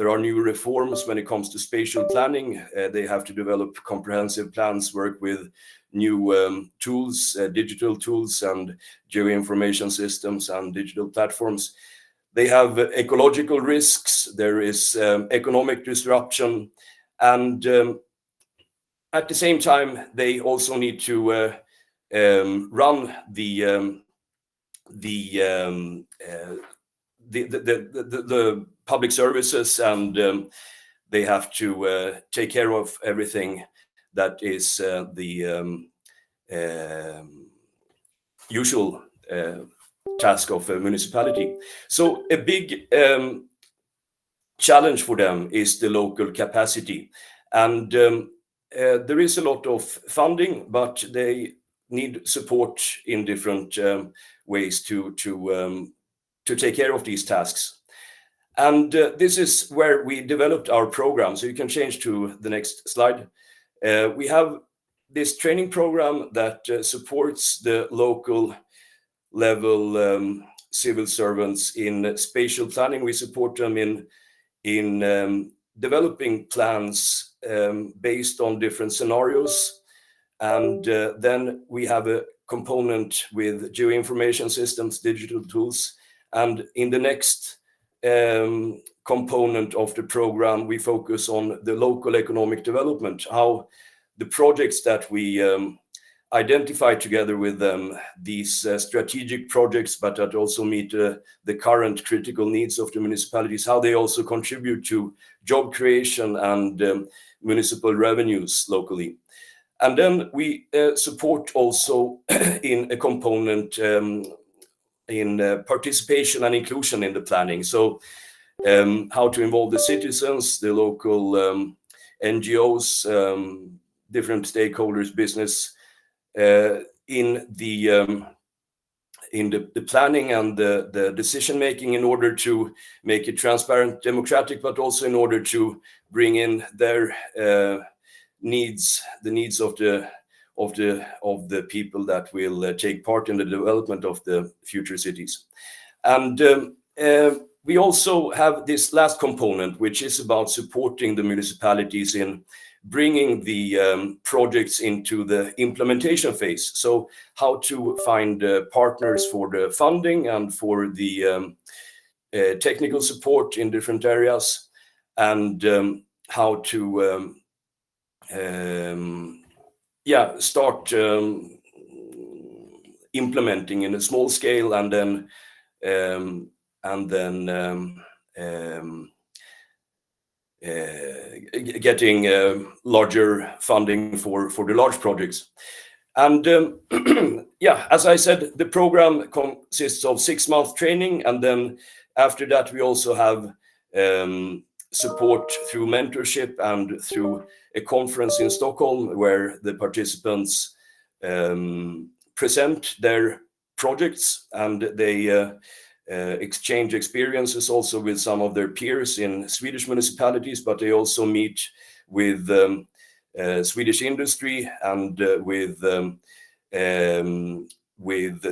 are new reforms when it comes to spatial planning. They have to develop comprehensive plans, work with new tools, digital tools, and geoinformation systems and digital platforms. They have ecological risks. There is economic disruption, and at the same time, they also need to run the public services, and they have to take care of everything that is the usual task of a municipality. So a big challenge for them is the local capacity, and there is a lot of funding, but they need support in different ways to take care of these tasks. And this is where we developed our program. So you can change to the next slide. We have this training program that supports the local level civil servants in spatial planning. We support them in developing plans based on different scenarios. And then we have a component with geoinformation systems, digital tools. And in the next component of the program, we focus on the local economic development, how the projects that we identify together with them, these strategic projects, but that also meet the current critical needs of the municipalities, how they also contribute to job creation and municipal revenues locally. And then we support also in a component in participation and inclusion in the planning. So how to involve the citizens, the local NGOs, different stakeholders, business in the planning and the decision making, in order to make it transparent, democratic, but also in order to bring in their needs, the needs of the people that will take part in the development of the future cities. And we also have this last component, which is about supporting the municipalities in bringing the projects into the implementation phase. So how to find partners for the funding and for the technical support in different areas, and how to start implementing in a small scale, and then getting larger funding for the large projects. And yeah, as I said, the program consists of 6-month training, and then after that we also have support through mentorship and through a conference in Stockholm where the participants present their projects, and they exchange experiences also with some of their peers in Swedish municipalities, but they also meet with Swedish industry and with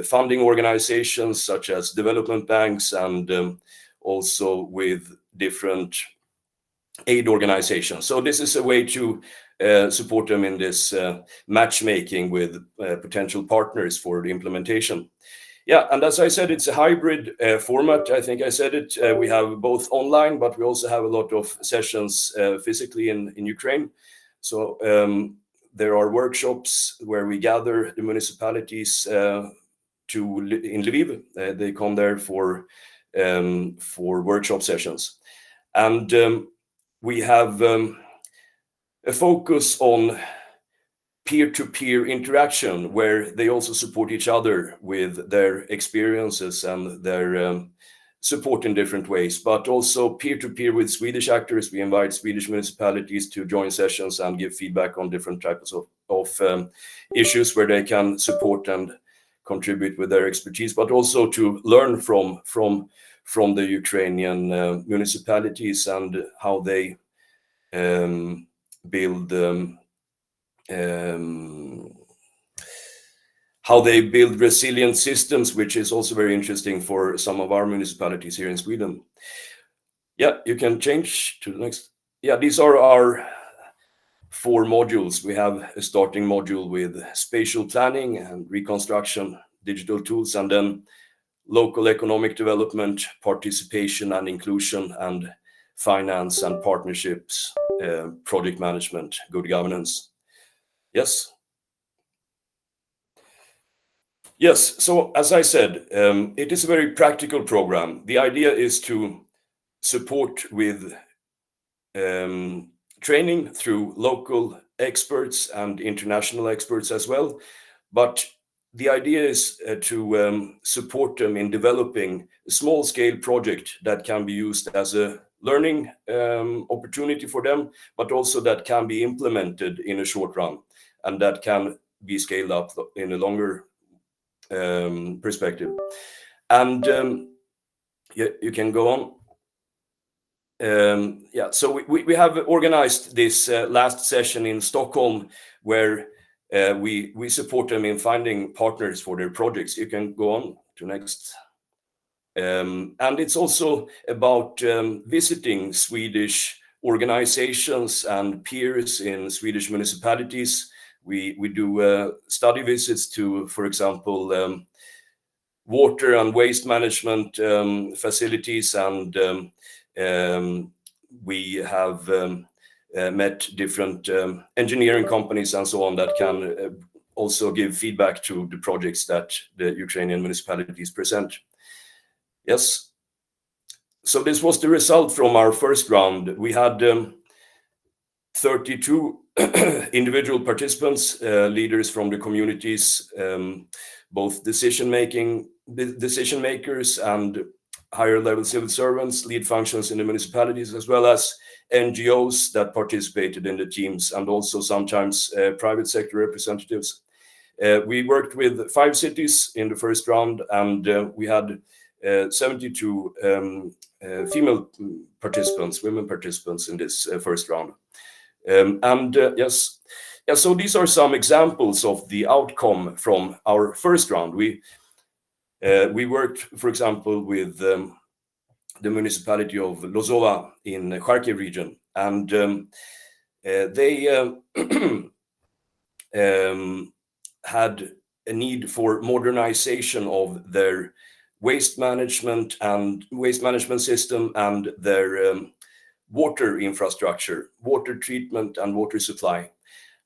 funding organizations such as development banks, and also with different aid organizations. So this is a way to support them in this matchmaking with potential partners for the implementation. Yeah, and as I said, it's a hybrid format. I think I said it. We have both online, but we also have a lot of sessions physically in Ukraine. So there are workshops where we gather the municipalities in Lviv. They come there for workshop sessions, and we have a focus on peer-to-peer interaction, where they also support each other with their experiences and their support in different ways, but also peer-to-peer with Swedish actors. We invite Swedish municipalities to join sessions and give feedback on different types of issues where they can support and contribute with their expertise, but also to learn from the Ukrainian municipalities and how they build resilient systems, which is also very interesting for some of our municipalities here in Sweden. Yeah, you can change to the next. Yeah, these are our 4 modules. We have a starting module with spatial planning and reconstruction, digital tools, and then local economic development, participation and inclusion, and finance and partnerships, project management, good governance. Yes. Yes, so as I said, it is a very practical program. The idea is to support with training through local experts and international experts as well. But the idea is to support them in developing a small-scale project that can be used as a learning opportunity for them, but also that can be implemented in a short run, and that can be scaled up in a longer perspective. And yeah, you can go on. Yeah, so we have organized this last session in Stockholm, where we support them in finding partners for their projects. You can go on to next. And it's also about visiting Swedish organizations and peers in Swedish municipalities. We do study visits to, for example, water and waste management facilities, and we have met different engineering companies and so on that can also give feedback to the projects that the Ukrainian municipalities present. Yes. So this was the result from our first round. We had 32 individual participants, leaders from the communities, both decision makers and higher level civil servants, lead functions in the municipalities, as well as NGOs that participated in the teams, and also sometimes private sector representatives. We worked with 5 cities in the first round, and we had 72 female participants, women participants in this first round. Yes, yeah, so these are some examples of the outcome from our first round. We worked, for example, with the municipality of Lozova in the Kharkiv region, and they had a need for modernization of their waste management system and their water infrastructure, water treatment and water supply.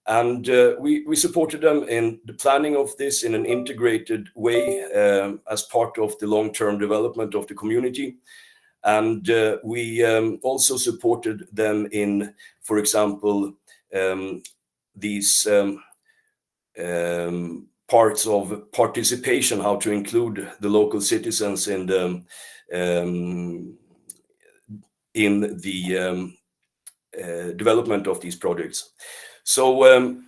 And we supported them in the planning of this in an integrated way as part of the long-term development of the community. And we also supported them in, for example, these parts of participation, how to include the local citizens in the development of these projects. So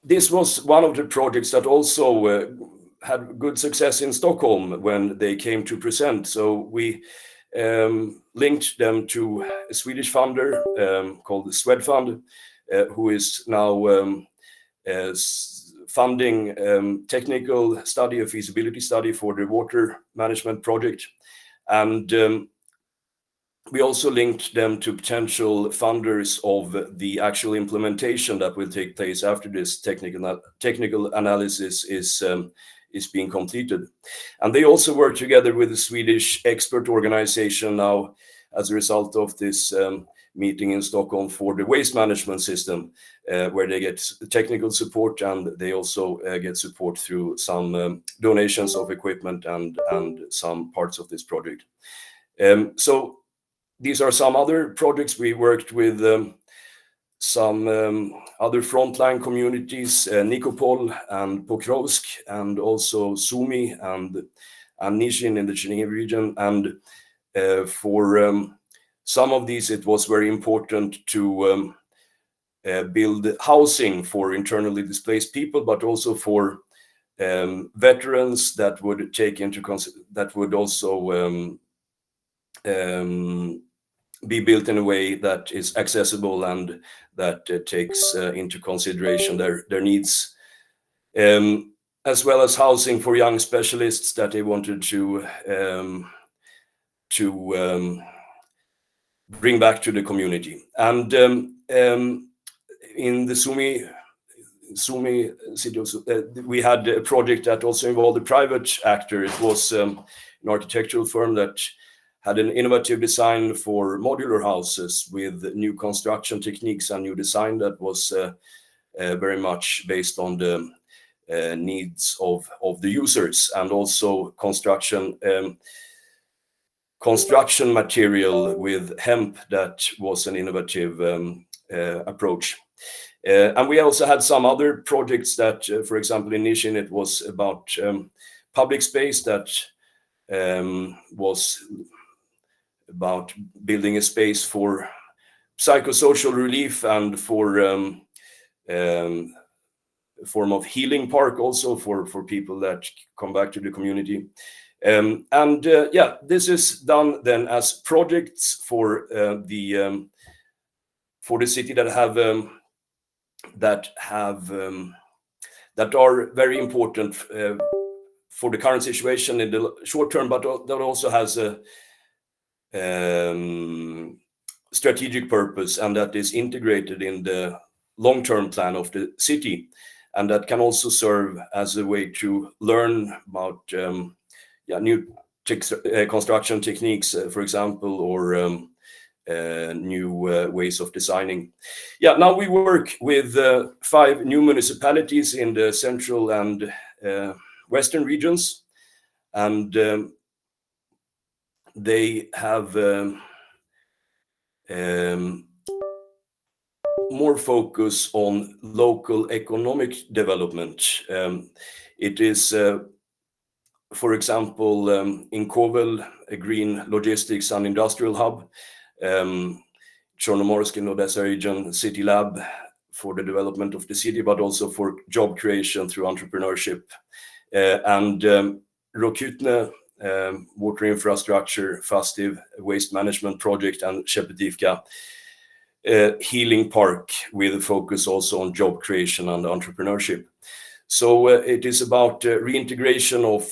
this was one of the projects that also had good success in Stockholm when they came to present. So we linked them to a Swedish funder called the Swedfund, who is now funding technical study, a feasibility study for the water management project. And we also linked them to potential funders of the actual implementation that will take place after this technical analysis is being completed. And they also work together with the Swedish expert organization now as a result of this meeting in Stockholm for the waste management system, where they get technical support, and they also get support through some donations of equipment and some parts of this project. So these are some other projects. We worked with some other frontline communities, Nikopol and Pokrovsk, and also Sumy and Nishin in the Chernihiv region. And for some of these, it was very important to build housing for internally displaced people, but also for veterans that would take into that would also be built in a way that is accessible and that takes into consideration their needs, as well as housing for young specialists that they wanted to bring back to the community. And in the Sumy city, we had a project that also involved a private actor. It was an architectural firm that had an innovative design for modular houses with new construction techniques and new design that was very much based on the needs of the users, and also construction material with hemp that was an innovative approach. And we also had some other projects that, for example, in Nishin, it was about public space that was about building a space for psychosocial relief and for a form of healing park also for people that come back to the community. Yeah, this is done then as projects for the city that are very important for the current situation in the short term, but that also has a strategic purpose, and that is integrated in the long-term plan of the city, and that can also serve as a way to learn about new construction techniques, for example, or new ways of designing. Yeah, now we work with 5 new municipalities in the central and western regions, and they have more focus on local economic development. It is, for example, in Kovel, a green logistics and industrial hub, Chornomorsk in Odessa region, City Lab for the development of the city, but also for job creation through entrepreneurship, and Rokutne, water infrastructure, Fastiv waste management project, and Shepetivka healing park with a focus also on job creation and entrepreneurship. So it is about reintegration of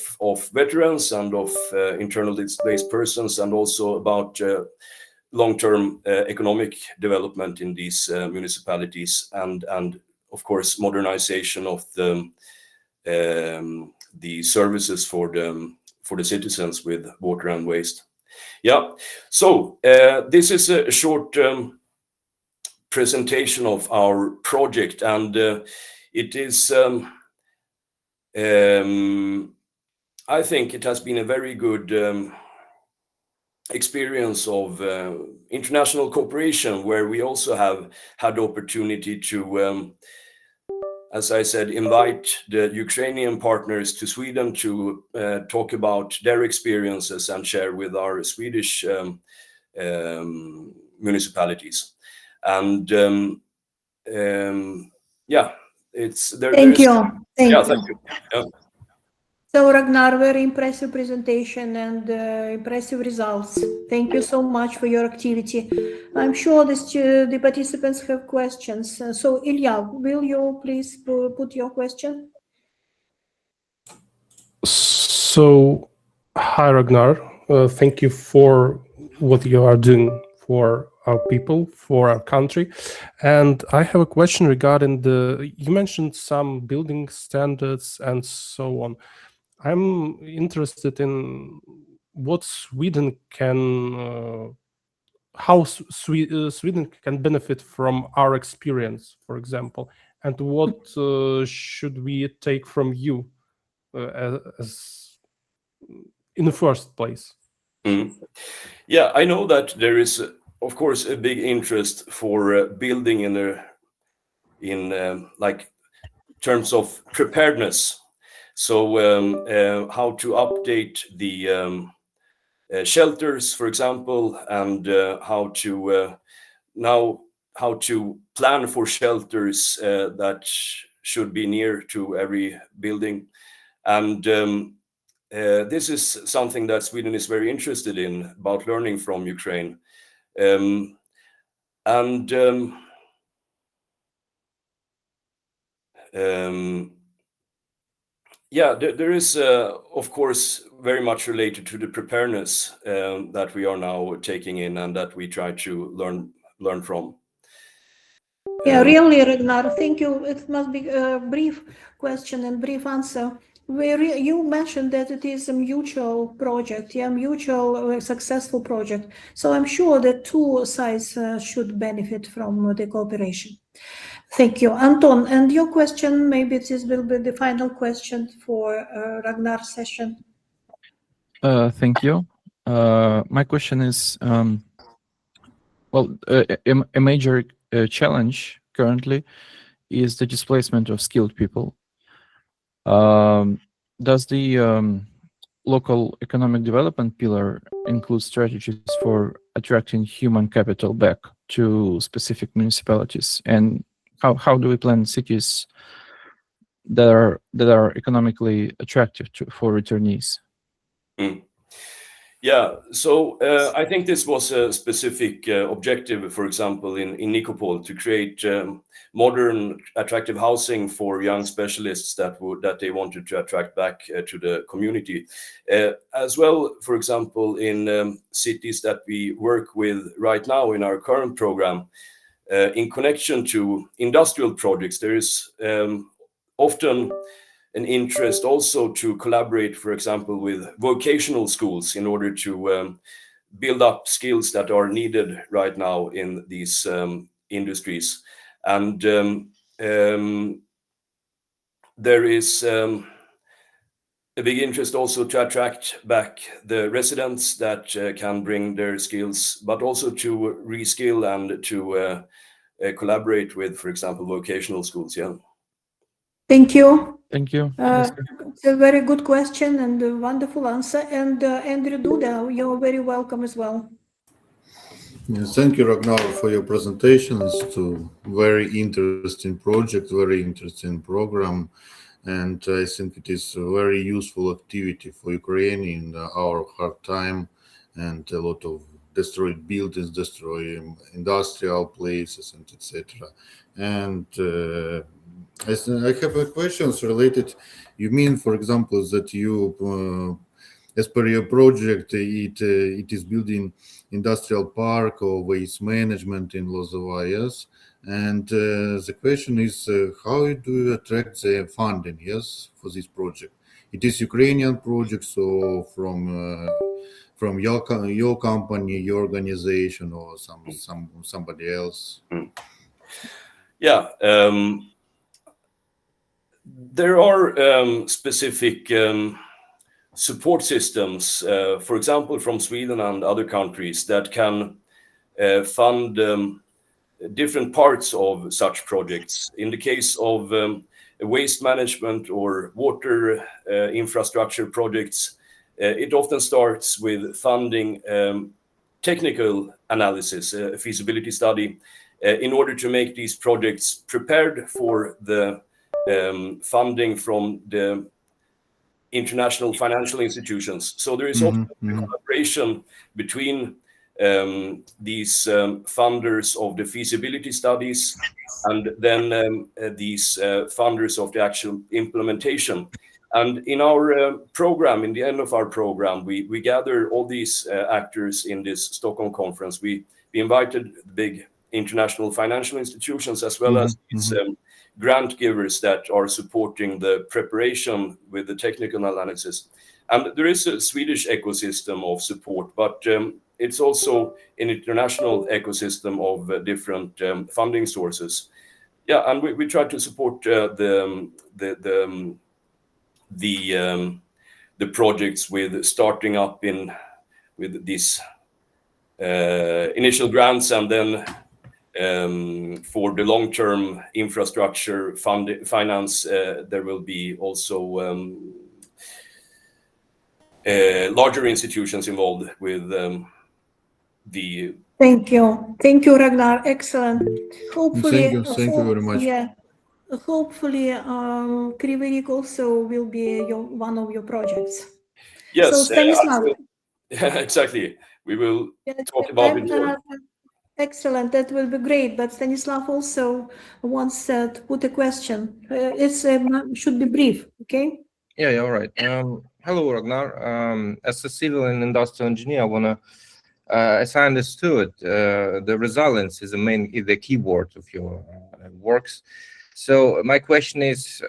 veterans and of internally displaced persons, and also about long-term economic development in these municipalities, and of course modernization of the services for the citizens with water and waste. Yeah, so this is a short presentation of our project, and it is I think it has been a very good experience of international cooperation, where we also have had the opportunity to, as I said, invite the Ukrainian partners to Sweden to talk about their experiences and share with our Swedish municipalities. And yeah, it's there. Thank you. Thank Yeah, you. thank you. Yeah. So Ragnar, very impressive presentation and impressive results. Thank you so much for your activity. I'm sure the participants have questions. So Ilya, will you please put your question? So, hi Ragnar, thank you for what you are doing for our people, for our country. And I have a question regarding you mentioned some building standards and so on. I'm interested in what Sweden can, how Sweden can benefit from our experience, for example, and what should we take from you as in the first place? Yeah, I know that there is, of course, a big interest for building in like terms of preparedness. So how to update the shelters, for example, and how to plan for shelters that should be near to every building. And this is something that Sweden is very interested in, about learning from Ukraine. Yeah, there is, of course, very much related to the preparedness that we are now taking in and that we try to learn from. Yeah, really, Ragnar, thank you. It must be a brief question and brief answer. You mentioned that it is a mutual project, mutual successful project. So I'm sure that two sides should benefit from the cooperation. Thank you. Anton, and your question, maybe this will be the final question for Ragnar's session. Thank you. My question is, a major challenge currently is the displacement of skilled people. Does the local economic development pillar include strategies for attracting human capital back to specific municipalities? And how do we plan cities that are economically attractive for returnees? Yeah, so I think this was a specific objective, for example, in Nikopol, to create modern, attractive housing for young specialists that they wanted to attract back to the community. As well, for example, in cities that we work with right now in our current program, in connection to industrial projects, there is often an interest also to collaborate, for example, with vocational schools in order to build up skills that are needed right now in these industries. And there is a big interest also to attract back the residents that can bring their skills, but also to reskill and to collaborate with, for example, vocational schools. Yeah. Thank you. Thank you. It's a very good question and a wonderful answer. And Andrew Duda, you're very welcome as well. Yes, thank you, Ragnar, for your presentations. To very interesting project, very interesting program, and I think it is a very useful activity for Ukraine in our hard time, and a lot of destroyed buildings, destroyed industrial places, and etc. And I have a questions related. You mean, for example, that you, as per your project, it is building industrial park or waste management in Lozova, yes? And the question is, how do you attract the funding, yes, for this project? It is Ukrainian project, so from your company, your organization, or somebody else? Yeah. There are specific support systems, for example, from Sweden and other countries that can fund different parts of such projects. In the case of waste management or water infrastructure projects, it often starts with funding technical analysis, a feasibility study, in order to make these projects prepared for the funding from the international financial institutions. So there is often a collaboration between these funders of the feasibility studies and then these funders of the actual implementation. And in our program, in the end of our program, we gather all these actors in this Stockholm conference. We invited big international financial institutions as well as these grant givers that are supporting the preparation with the technical analysis. And there is a Swedish ecosystem of support, but it's also an international ecosystem of different funding sources. Yeah, and we try to support the projects with starting up with these initial grants, and then for the long-term infrastructure finance, there will be also larger institutions involved with the. Thank you, Ragnar. Excellent. Hopefully, thank you very much. Yeah, hopefully, Krivorsk also will be one of your projects. Yes, so Stanislav. Exactly. We will talk about it more. Excellent. That will be great. But Stanislav also wants to put a question. It should be brief. Okay. Yeah. All right. Hello, Ragnar. As a civil and industrial engineer, I wanna. As I understood, the resilience is the keyword of your works. So my question is,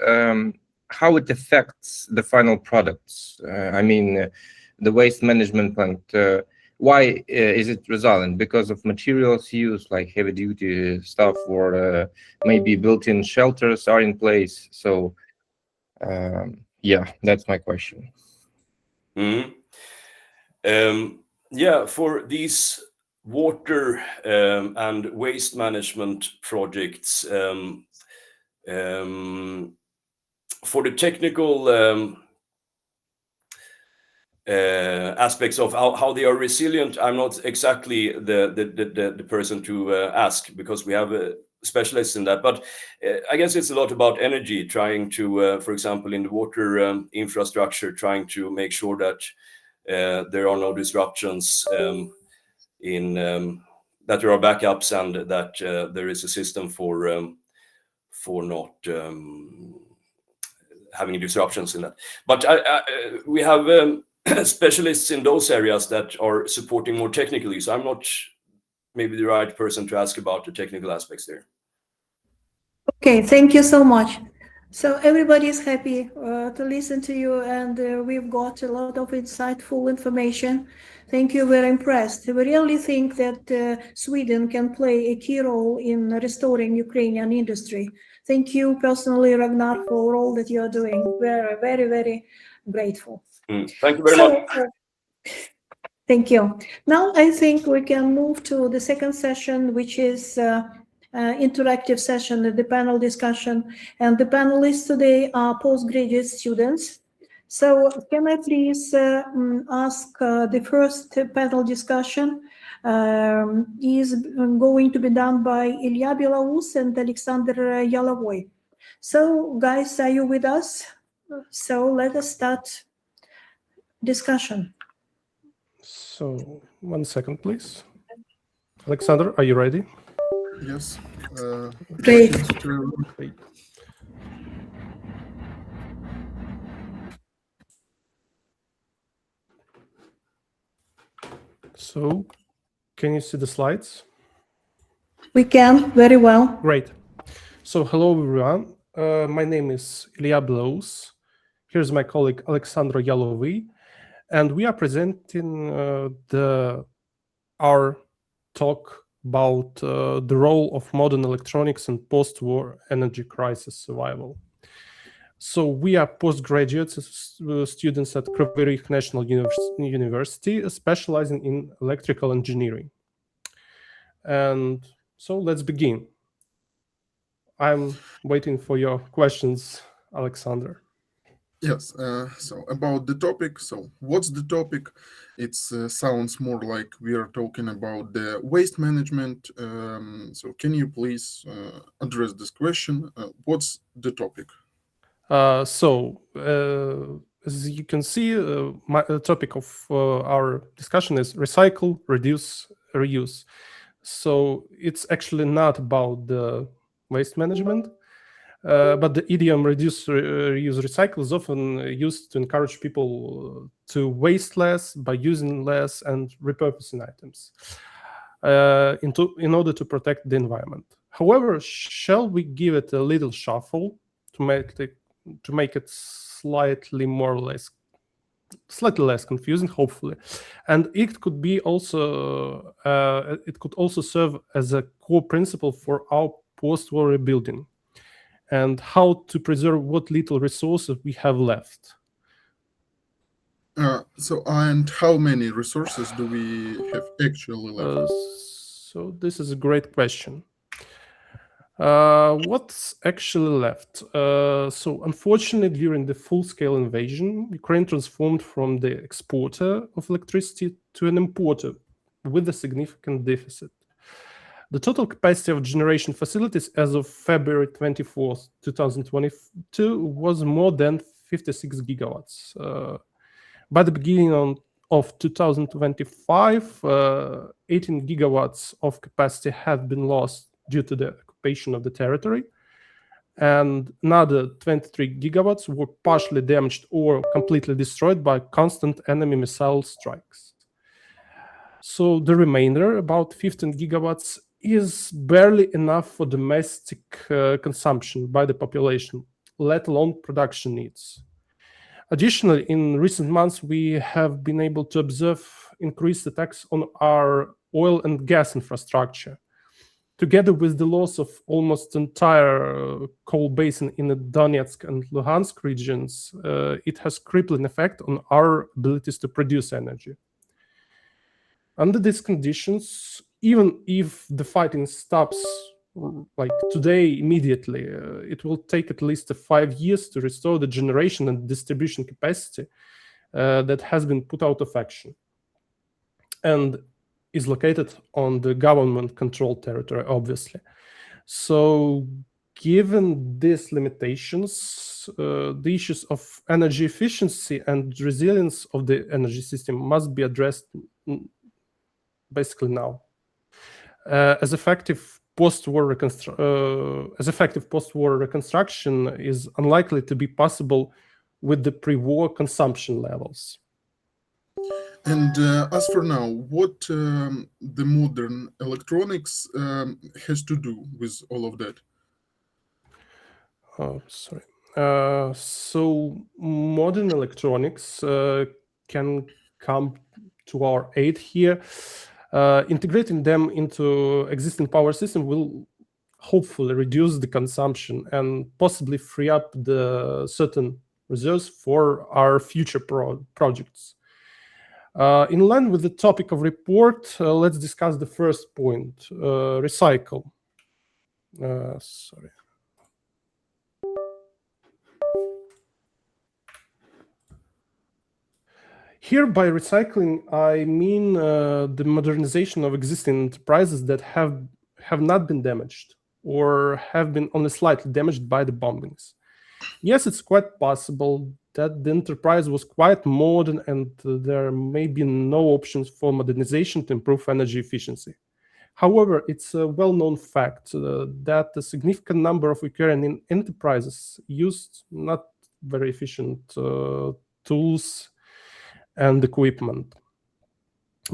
how it affects the final products? I mean, the waste management plant. Why is it resilient? Because of materials used, like heavy-duty stuff, or maybe built-in shelters are in place. So, yeah, that's my question. Yeah, for these water and waste management projects, for the technical aspects of how they are resilient, I'm not exactly the person to ask, because we have specialists in that. But I guess it's a lot about energy, trying to, for example, in the water infrastructure, trying to make sure that there are no disruptions, that there are backups, and that there is a system for not having disruptions in that. But we have specialists in those areas that are supporting more technically. So I'm not maybe the right person to ask about the technical aspects there. Okay, thank you so much. So everybody is happy to listen to you, and we've got a lot of insightful information. Thank you, we're impressed. We really think that Sweden can play a key role in restoring Ukrainian industry. Thank you personally, Ragnar, for all that you are doing. We're very, very grateful. Thank you very much. Thank you. Now I think we can move to the second session, which is interactive session, the panel discussion. And the panelists today are postgraduate students. So can I please ask the first panel discussion is going to be done by Ilya Belaus and Alexander Yalovoi. So guys, are you with us? So let us start discussion. So 1 second, please. Alexander, are you ready? Yes. Great. So, can you see the slides? We can, very well. Great. So, hello everyone. My name is Ilya Belaus. Here's my colleague Alexandra Yalovoi, and we are presenting our talk about the role of modern electronics in post-war energy crisis survival. So we are postgraduate students at Kriворizького National University, specializing in electrical engineering. And so let's begin. I'm waiting for your questions, Alexander. Yes, so about the topic. So what's the topic? It sounds more like we are talking about the waste management. So can you please address this question? What's the topic? As you can see, the topic of our discussion is recycle, reduce, reuse. So it's actually not about the waste management, but the idiom reduce, reuse, recycle is often used to encourage people to waste less by using less and repurposing items in order to protect the environment. However, shall we give it a little shuffle to make it slightly less confusing, hopefully, and it could be also it could also serve as a core principle for our post-war rebuilding and how to preserve what little resources we have left. And how many resources do we have actually left? So this is a great question. What's actually left? So unfortunately, during the full-scale invasion, Ukraine transformed from the exporter of electricity to an importer with a significant deficit. The total capacity of generation facilities as of February 24th, 2022 was more than 56 gigawatts. By the beginning of 2025, 18 gigawatts of capacity had been lost due to the occupation of the territory, and another 23 gigawatts were partially damaged or completely destroyed by constant enemy missile strikes. So the remainder, about 15 gigawatts, is barely enough for domestic consumption by the population, let alone production needs. Additionally, in recent months, we have been able to observe increased attacks on our oil and gas infrastructure. Together with the loss of almost entire coal basin in the Donetsk and Luhansk regions, it has crippling effect on our abilities to produce energy. Under these conditions, even if the fighting stops like today immediately, it will take at least 5 years to restore the generation and distribution capacity that has been put out of action and is located on the government-controlled territory, obviously. So given these limitations, the issues of energy efficiency and resilience of the energy system must be addressed basically now. As effective post-war reconstruction is unlikely to be possible with the pre-war consumption levels. And as for now, what the modern electronics has to do with all of that? So modern electronics can come to our aid here. Integrating them into existing power system will hopefully reduce the consumption and possibly free up the certain reserves for our future projects. In line with the topic of report, let's discuss the first point, recycle. Here, by recycling, I mean the modernization of existing enterprises that have not been damaged or have been only slightly damaged by the bombings. Yes, it's quite possible that the enterprise was quite modern and there may be no options for modernization to improve energy efficiency. However, it's a well-known fact that a significant number of Ukrainian enterprises used not very efficient tools and equipment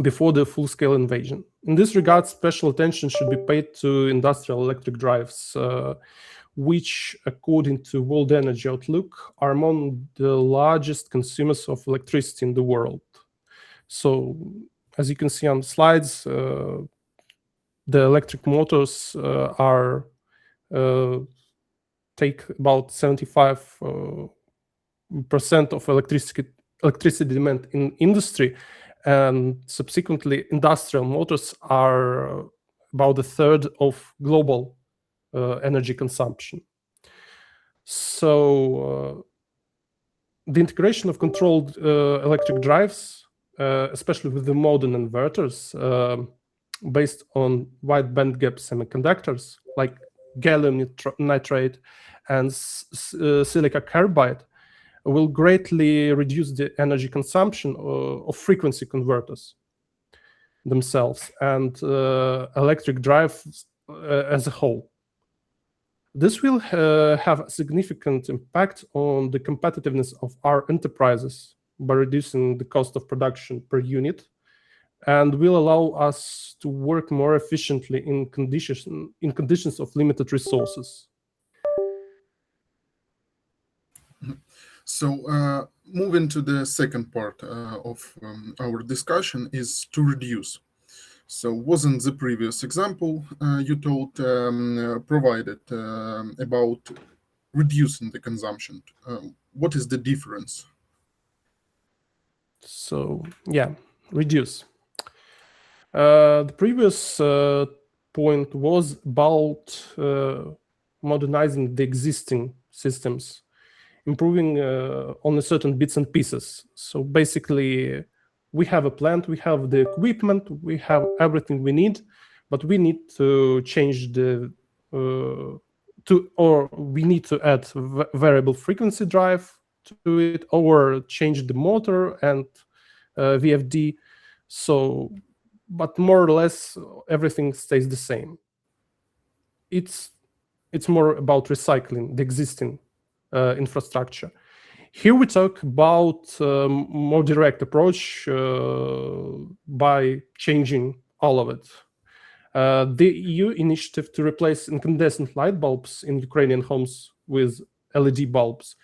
before the full-scale invasion. In this regard, special attention should be paid to industrial electric drives, which, according to World Energy Outlook, are among the largest consumers of electricity in the world. So, as you can see on the slides, the electric motors are take about 75% of electricity demand in industry, and subsequently industrial motors are about a third of global energy consumption. So the integration of controlled electric drives, especially with the modern inverters based on wide bandgap semiconductors like gallium nitride and silica carbide, will greatly reduce the energy consumption of frequency converters themselves and electric drives as a whole. This will have a significant impact on the competitiveness of our enterprises by reducing the cost of production per unit, and will allow us to work more efficiently in conditions of limited resources. So moving to the second part of our discussion is to reduce. So wasn't the previous example you told provided about reducing the consumption? What is the difference? So yeah, reduce. The previous point was about modernizing the existing systems, improving on a certain bits and pieces. So basically, we have a plant, we have the equipment, we have everything we need, but we need to change the we need to add variable frequency drive to it, or change the motor and VFD. So, but more or less everything stays the same. It's more about recycling the existing infrastructure. Here we talk about more direct approach by changing all of it. The EU initiative to replace incandescent light bulbs in Ukrainian homes with LED bulbs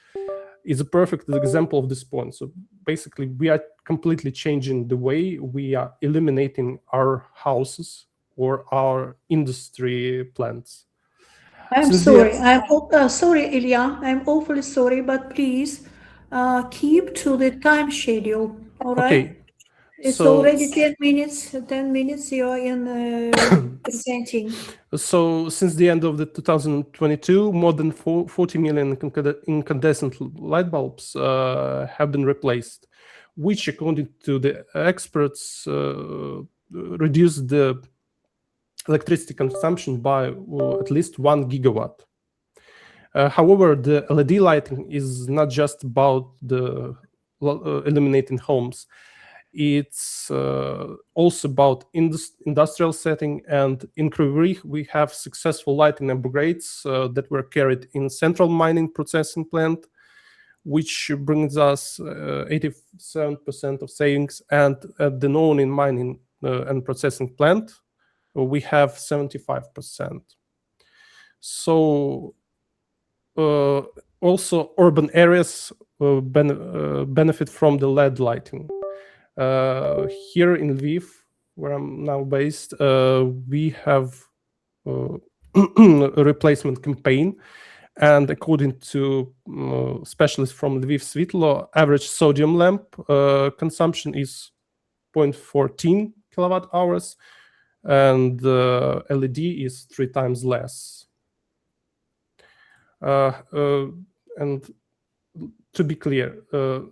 is a perfect example of this point. So basically, we are completely changing the way we are illuminating our houses or our industry plants. I'm sorry. Sorry, Ilya. I'm awfully sorry, but please keep to the time schedule. All right. Okay. It's already 10 minutes. 10 minutes you are in presenting. So since the end of the 2022, more than 40 million incandescent light bulbs have been replaced, which, according to the experts, reduce the electricity consumption by at least 1 gigawatt. However, the LED lighting is not just about the illuminating homes. It's also about industrial setting, and in Krivorizk we have successful lighting upgrades that were carried in central mining processing plant, which brings us 87% of savings, and at the non-in mining and processing plant we have 75%. So also urban areas benefit from the LED lighting. Here in Lviv, where I'm now based, we have a replacement campaign, and according to specialists from Lviv Svitlo, average sodium lamp consumption is 0.14 kilowatt hours, and LED is 3 times less. And to be clear,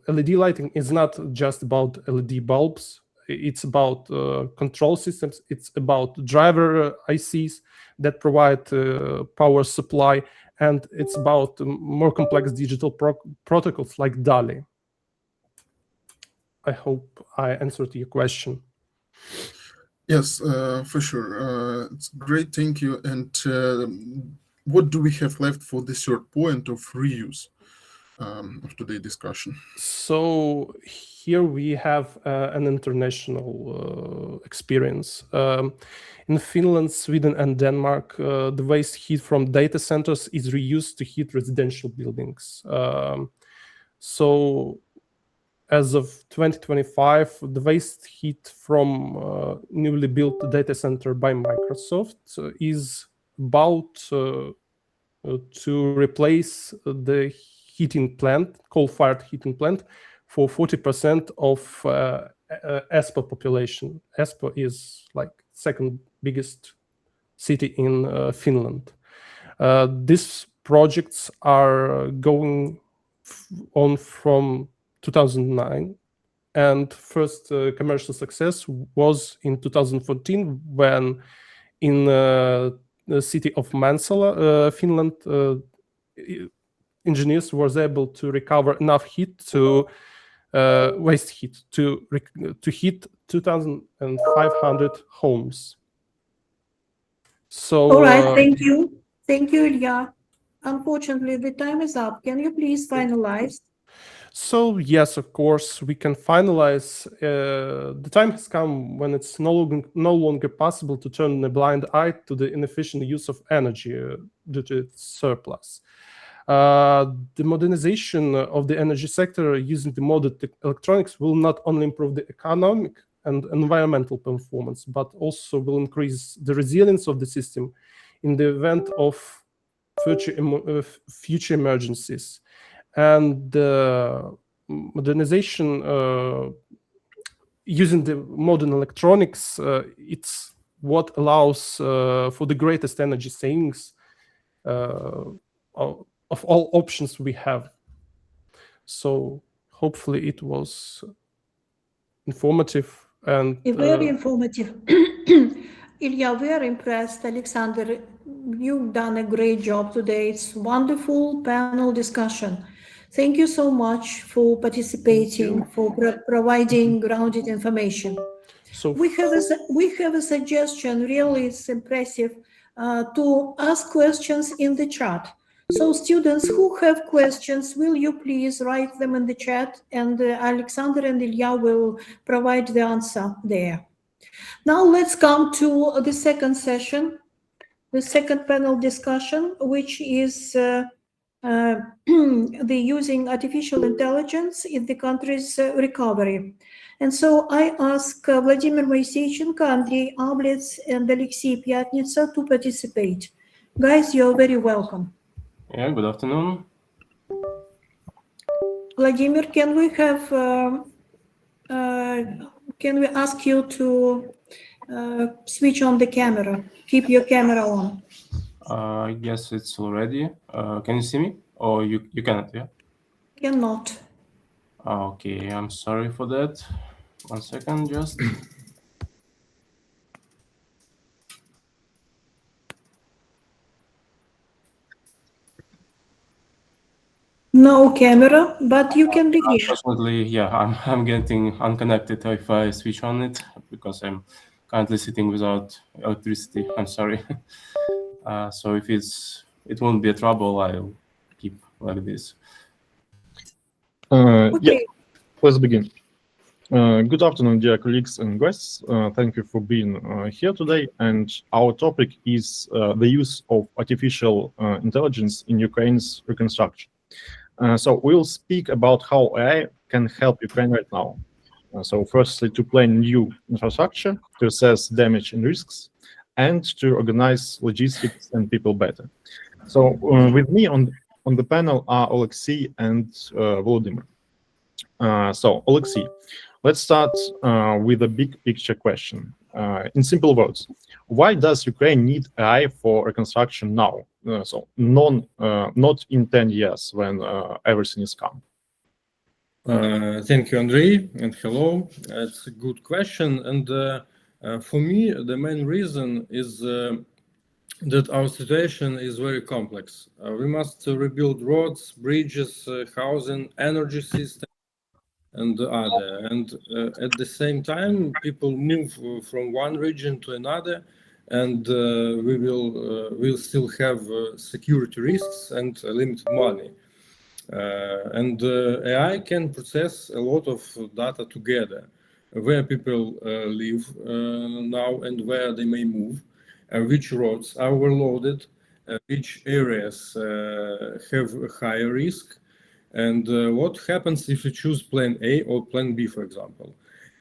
LED lighting is not just about LED bulbs. It's about control systems. It's about driver ICs that provide power supply, and it's about more complex digital protocols like DALI. I hope I answered your question. Yes, for sure. It's great, thank you. And what do we have left for the third point of reuse of today's discussion? So here we have an international experience. In Finland, Sweden, and Denmark, the waste heat from data centers is reused to heat residential buildings. So as of 2025, the waste heat from newly built data center by Microsoft is about to replace the heating plant, coal-fired heating plant, for 40% of Espoo population. Espoo is like second biggest city in Finland. These projects are going on from 2009, and first commercial success was in 2014 when in the city of Mäntsälä, Finland, engineers was able to recover enough heat to waste heat to heat 2,500 homes. So All right, thank you. Thank you, Ilya. Unfortunately, the time is up. Can you please finalize? So yes, of course, we can finalize. The time has come when it's no longer possible to turn a blind eye to the inefficient use of energy due to its surplus. The modernization of the energy sector using the modern electronics will not only improve the economic and environmental performance, but also will increase the resilience of the system in the event of future emergencies. And modernization using the modern electronics, it's what allows for the greatest energy savings of all options we have. So hopefully it was informative and very informative. Ilya, we're impressed. Alexander, you've done a great job today. It's wonderful panel discussion. Thank you so much for participating, for providing grounded information. So we have a suggestion, really it's impressive, to ask questions in the chat. So students who have questions, will you please write them in the chat, and Alexander and Ilya will provide the answer there. Now let's come to the second session, the second panel discussion, which is the using artificial intelligence in the country's recovery. And so I ask Vladimir Moiseychenko, Andrei Ablets, and Alexey Pyatnitsa to participate. Guys, you're very welcome. Yeah, good afternoon. Vladimir, can we have, can we ask you to switch on the camera, keep your camera on? Yes, it's already. Can you see me? Or you cannot, yeah? Cannot. Okay, I'm sorry for that. 1 second, just. No camera, but you can begin. Unfortunately, yeah, I'm getting unconnected if I switch on it because I'm currently sitting without electricity. I'm sorry. So if it won't be a trouble, I'll keep like this. Okay. Yeah, let's begin. Good afternoon, dear colleagues and guests. Thank you for being here today. And our topic is the use of artificial intelligence in Ukraine's reconstruction. So we'll speak about how AI can help Ukraine right now. So firstly, to plan new infrastructure, to assess damage and risks, and to organize logistics and people better. So with me on the panel are Alexey and Volodymyr. So Alexey, let's start with a big picture question. In simple words, why does Ukraine need AI for reconstruction now? So not in 10 years when everything is calm. Thank you, Andrei, and hello. It's a good question. And for me, the main reason is that our situation is very complex. We must rebuild roads, bridges, housing, energy system, and other. And at the same time, people move from one region to another, and we'll still have security risks and limited money. And AI can process a lot of data together, where people live now and where they may move, which roads are overloaded, which areas have a higher risk, and what happens if you choose plan A or plan B, for example.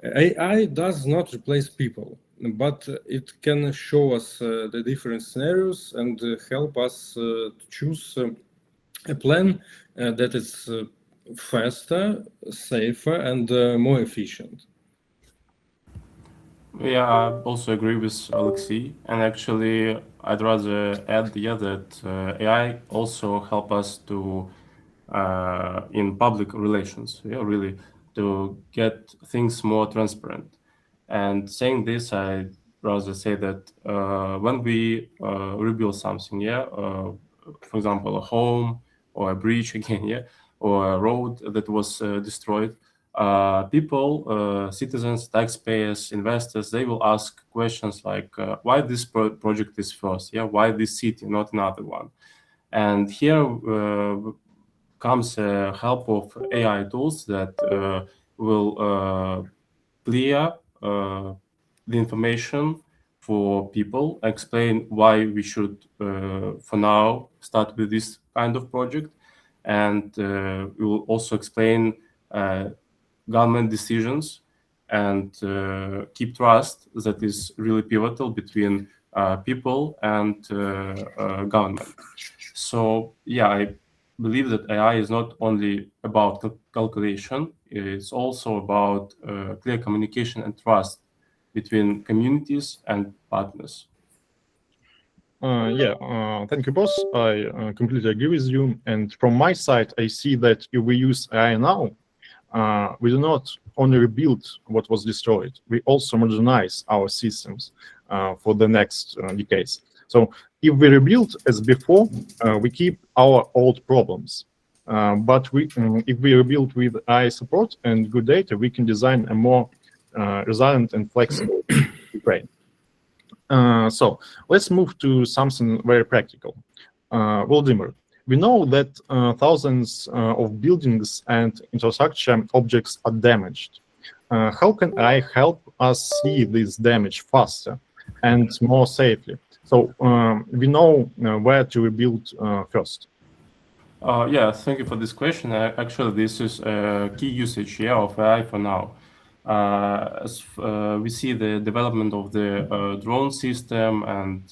AI does not replace people. but it can show us the different scenarios and help us to choose a plan that is faster, safer, and more efficient. Yeah, I also agree with Alexei, and actually I'd rather add that AI also help us to in public relations, really to get things more transparent. And saying this, I'd rather say that when we rebuild something, for example, a home or a bridge again, or a road that was destroyed, people, citizens, taxpayers, investors, they will ask questions like, why this project is first? Why this city, not another one? And here comes help of AI tools that will clear the information for people, explain why we should, for now, start with this kind of project, and we will also explain government decisions and keep trust that is really pivotal between people and government. So yeah, I believe that AI is not only about calculation, it's also about clear communication and trust between communities and partners. Thank you, boss. I completely agree with you. And from my side, I see that if we use AI now, we do not only rebuild what was destroyed, we also modernize our systems for the next decades. So if we rebuild as before, we keep our old problems. But if we rebuild with AI support and good data, we can design a more resilient and flexible Ukraine. So let's move to something very practical. Volodymyr, we know that thousands of buildings and infrastructure objects are damaged. How can AI help us see this damage faster and more safely? So we know where to rebuild first. Thank you for this question. Actually, this is a key usage of AI for now. As we see the development of the drone system and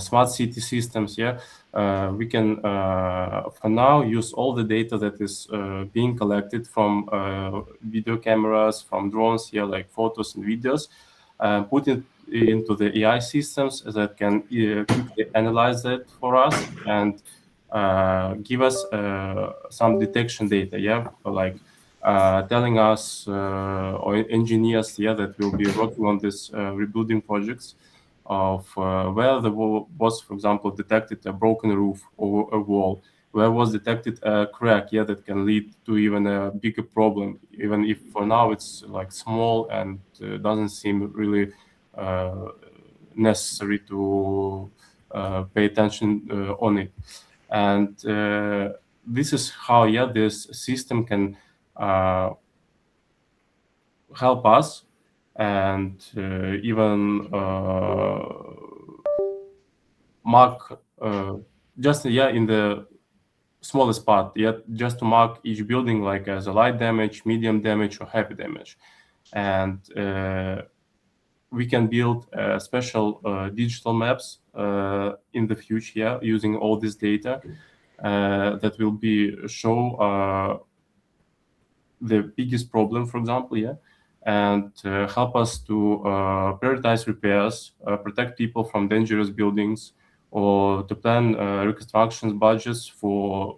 smart city systems, we can for now use all the data that is being collected from video cameras, from drones, like photos and videos, put it into the AI systems that can quickly analyze that for us and give us some detection data, like telling us or engineers that will be working on this rebuilding projects of where there was, for example, detected a broken roof or a wall, where was detected a crack that can lead to even a bigger problem, even if for now it's like small and doesn't seem really necessary to pay attention on it. And this is how this system can help us and even mark just in the smallest part, just to mark each building like as a light damage, medium damage, or heavy damage. And we can build special digital maps in the future using all this data that will show the biggest problem, for example, and help us to prioritize repairs, protect people from dangerous buildings, or to plan reconstruction budgets for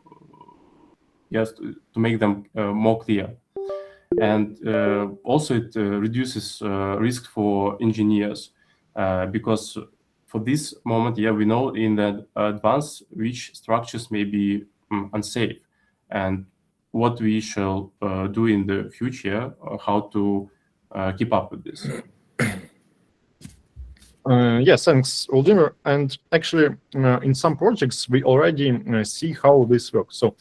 to make them more clear. And also it reduces risk for engineers because for this moment, we know in the advance which structures may be unsafe and what we shall do in the future, how to keep up with this. Yes, thanks, Volodymyr. And actually, in some projects, we already see how this works. So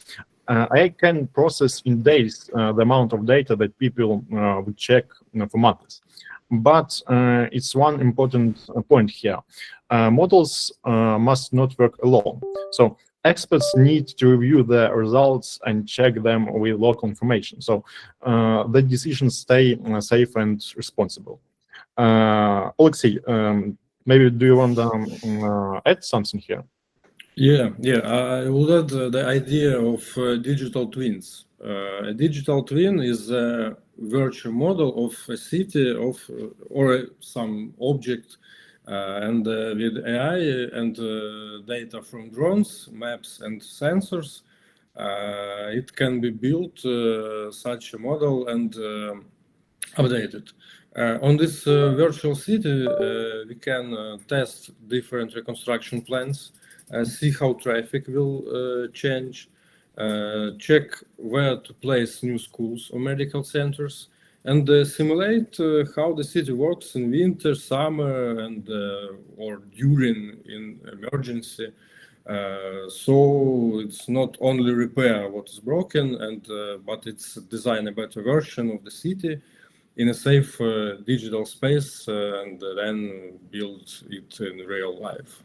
I can process in days the amount of data that people would check for months. But it's one important point here. Models must not work alone. So experts need to review the results and check them with local information. So the decisions stay safe and responsible. Alexey, maybe do you want to add something here? Yeah, I will add the idea of digital twins. A digital twin is a virtual model of a city or some object, and with AI and data from drones, maps, and sensors, it can be built such a model and updated. On this virtual city, we can test different reconstruction plans, see how traffic will change, check where to place new schools or medical centers, and simulate how the city works in winter, summer, and or during in emergency. So it's not only repair what is broken, but it's design a better version of the city in a safe digital space, and then build it in real life.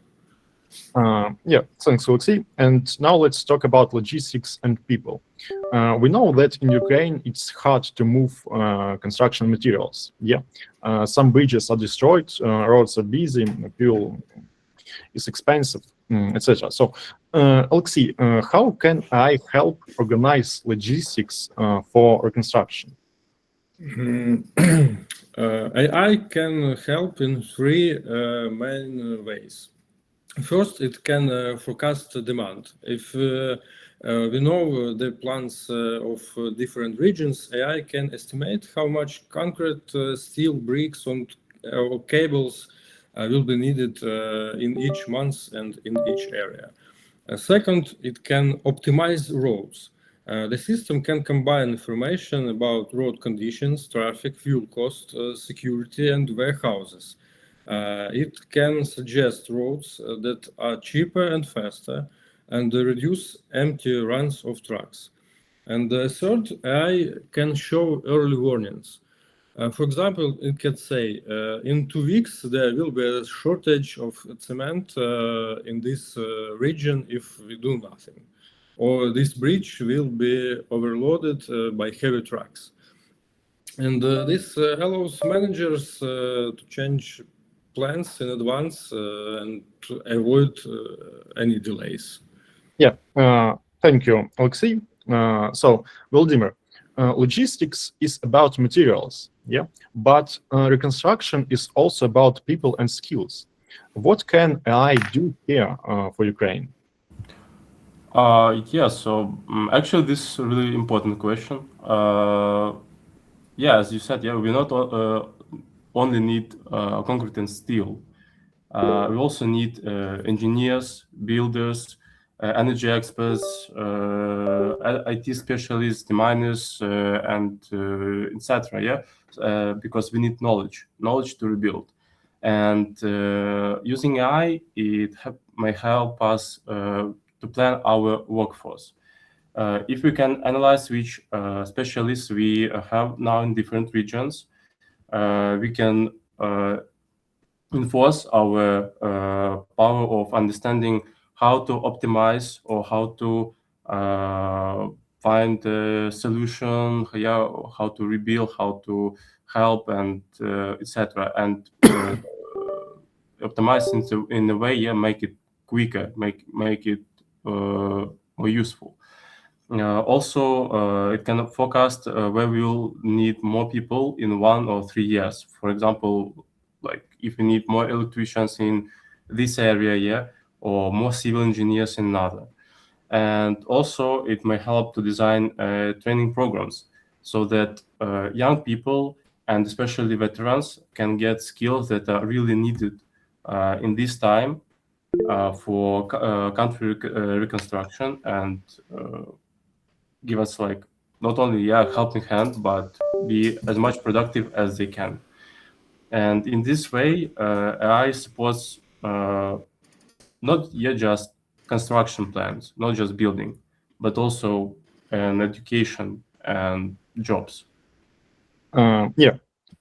Yeah, thanks, Alexey. And now let's talk about logistics and people. We know that in Ukraine it's hard to move construction materials. Yeah, some bridges are destroyed, roads are busy, fuel is expensive, etc. So, Alexey, how can I help organize logistics for reconstruction? AI can help in three main ways. First, it can forecast demand. If we know the plans of different regions, AI can estimate how much concrete, steel, bricks, or cables will be needed in each month and in each area. Second, it can optimize roads. The system can combine information about road conditions, traffic, fuel cost, security, and warehouses. It can suggest roads that are cheaper and faster, and reduce empty runs of trucks. And third, AI can show early warnings. For example, it can say, in 2 weeks, there will be a shortage of cement in this region if we do nothing. Or this bridge will be overloaded by heavy trucks. And this allows managers to change plans in advance and to avoid any delays. Yeah, thank you, Alexey. So, Vladimir, logistics is about materials, yeah, but reconstruction is also about people and skills. What can AI do here for Ukraine? Yeah, so actually this is a really important question. Yeah, as you said, yeah, we not only need concrete and steel. We also need engineers, builders, energy experts, IT specialists, miners, and etc. Yeah, because we need knowledge to rebuild. And using AI, it may help us to plan our workforce. If we can analyze which specialists we have now in different regions, we can enforce our power of understanding how to optimize or how to find a solution, how to rebuild, how to help, and etc. And optimize in a way, make it quicker, make it more useful. Also, it can forecast where we will need more people in 1 or 3 years. For example, like if we need more electricians in this area, or more civil engineers in another. And also, it may help to design training programs so that young people and especially veterans can get skills that are really needed in this time for country reconstruction, and give us like not only a helping hand, but be as much productive as they can. And in this way, AI supports not yet just construction plans, not just building, but also education and jobs. Yeah,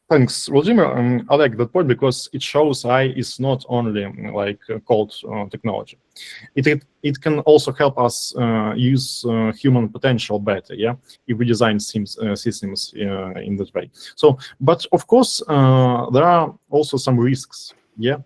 Thanks, Vladimir. I like that point because it shows AI is not only like cold technology. It can also help us use human potential better, yeah, if we design systems in that way. So, but of course, there are also some risks, yeah.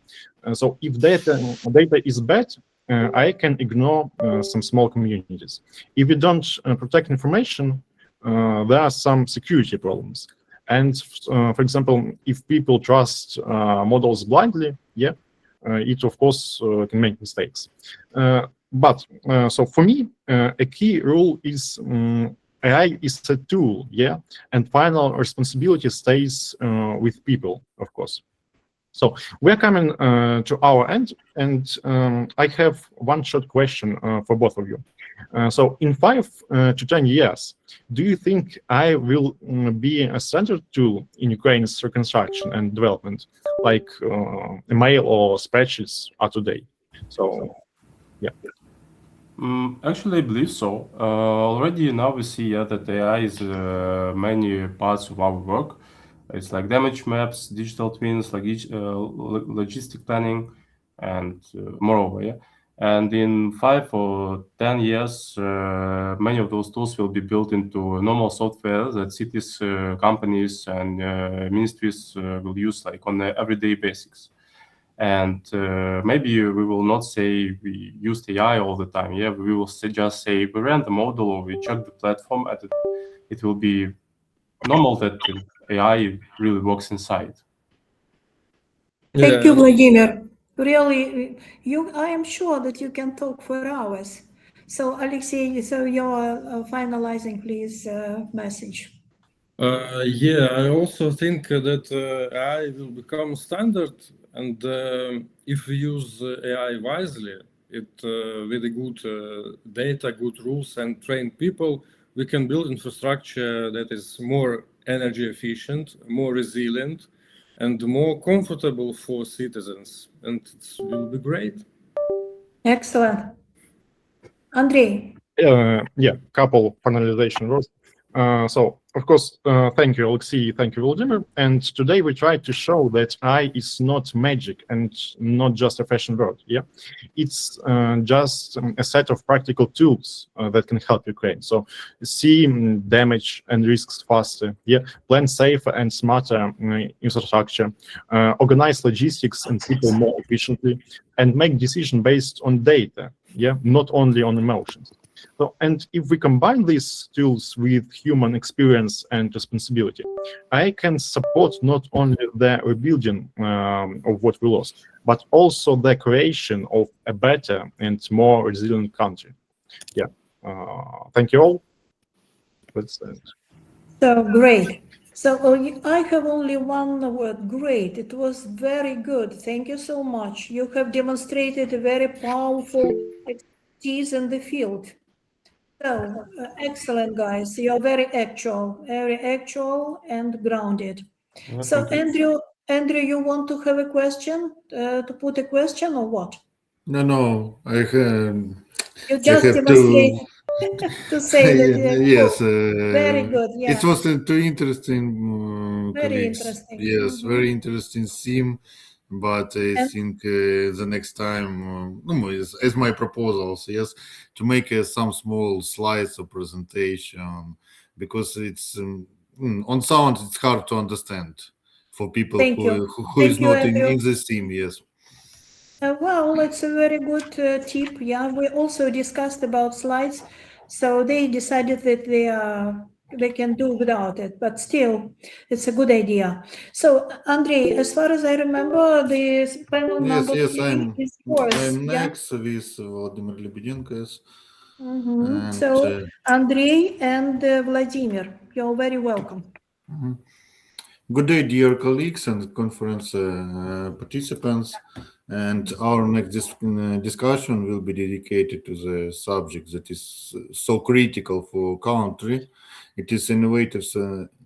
So if data is bad, I can ignore some small communities. If we don't protect information, there are some security problems. And for example, if people trust models blindly, yeah, it of course can make mistakes. But so for me, a key rule is AI is a tool, yeah, and final responsibility stays with people, of course. So we're coming to our end, and I have one short question for both of you. So in 5 to 10 years, do you think I will be a central tool in Ukraine's reconstruction and development, like email or spreadsheets are today? So, yeah. Actually, I believe so. Already now we see that AI is many parts of our work. It's like damage maps, digital twins, like logistic planning, and moreover, yeah. And in 5 or 10 years, many of those tools will be built into normal software that cities, companies, and ministries will use like on an everyday basis. And maybe we will not say we used AI all the time. Yeah, we will just say we ran the model or we checked the platform, and it will be normal that AI really works inside. Thank you, Vladimir. Really, I am sure that you can talk for hours. So, Alexei, so you're finalizing, please, message. Yeah, I also think that AI will become standard, and if we use AI wisely, with a good data, good rules, and trained people, we can build infrastructure that is more energy efficient, more resilient, and more comfortable for citizens, and it will be great. Excellent. Andrei. Yeah, couple finalization words. So, of course, thank you, Alexei, thank you, Vladimir. And today we try to show that AI is not magic and not just a fashion word, yeah? It's just a set of practical tools that can help Ukraine. So, see damage and risks faster, yeah? Plan safer and smarter infrastructure, organize logistics and people more efficiently, and make decisions based on data, yeah? Not only on emotions. So, and if we combine these tools with human experience and responsibility, I can support not only the rebuilding of what we lost, but also the creation of a better and more resilient country. Yeah. Thank you all. That's it. So great. So I have only one word, great. It was very good. Thank you so much. You have demonstrated a very powerful expertise in the field. So excellent, guys. You're very actual and grounded. Yeah, so Andrew, you want to have a question, to put a question or what? No, I have. You just demonstrate to say that. Yes. Very good. Yeah. It was too interesting. Very colleagues. interesting. Yes, very interesting theme. But I think the next time, as my proposals, yes, to make some small slides of presentation, because it's on sound, it's hard to understand for people who is not in this team. Yes. Well, it's a very good tip. Yeah, we also discussed about slides, so they decided that they can do without it, but still, it's a good idea. So, Andrei, as far as I remember, the panel number 3 is yours. I'm yeah? next with Vladimir Lebedenko. Yes. So, Andrei and Vladimir, you're very welcome. Good day, dear colleagues and conference participants. And our next discussion will be dedicated to the subject that is so critical for country. It is innovative.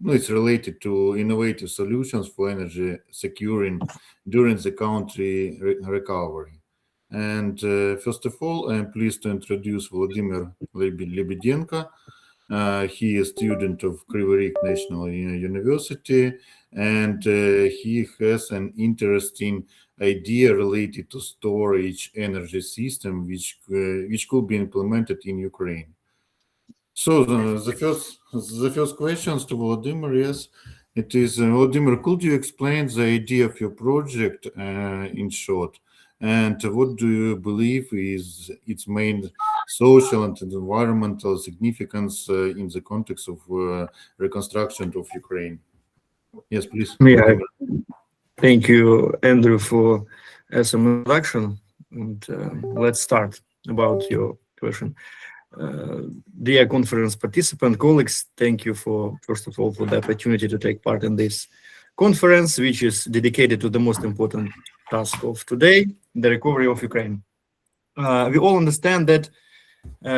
It's related to innovative solutions for energy securing during the country recovery. And first of all, I am pleased to introduce Vladimir Lebedenko. He is a student of Krivorizk National University, and he has an interesting idea related to storage energy system, which could be implemented in Ukraine. So the first questions to Volodymyr, yes, it is Volodymyr, could you explain the idea of your project in short, and what do you believe is its main social and environmental significance in the context of reconstruction of Ukraine? Yes, please. Yeah, thank you, Andrew, for some introduction. And let's start about your question. Dear conference participant colleagues, thank you for, first of all, for the opportunity to take part in this conference, which is dedicated to the most important task of today, the recovery of Ukraine. We all understand that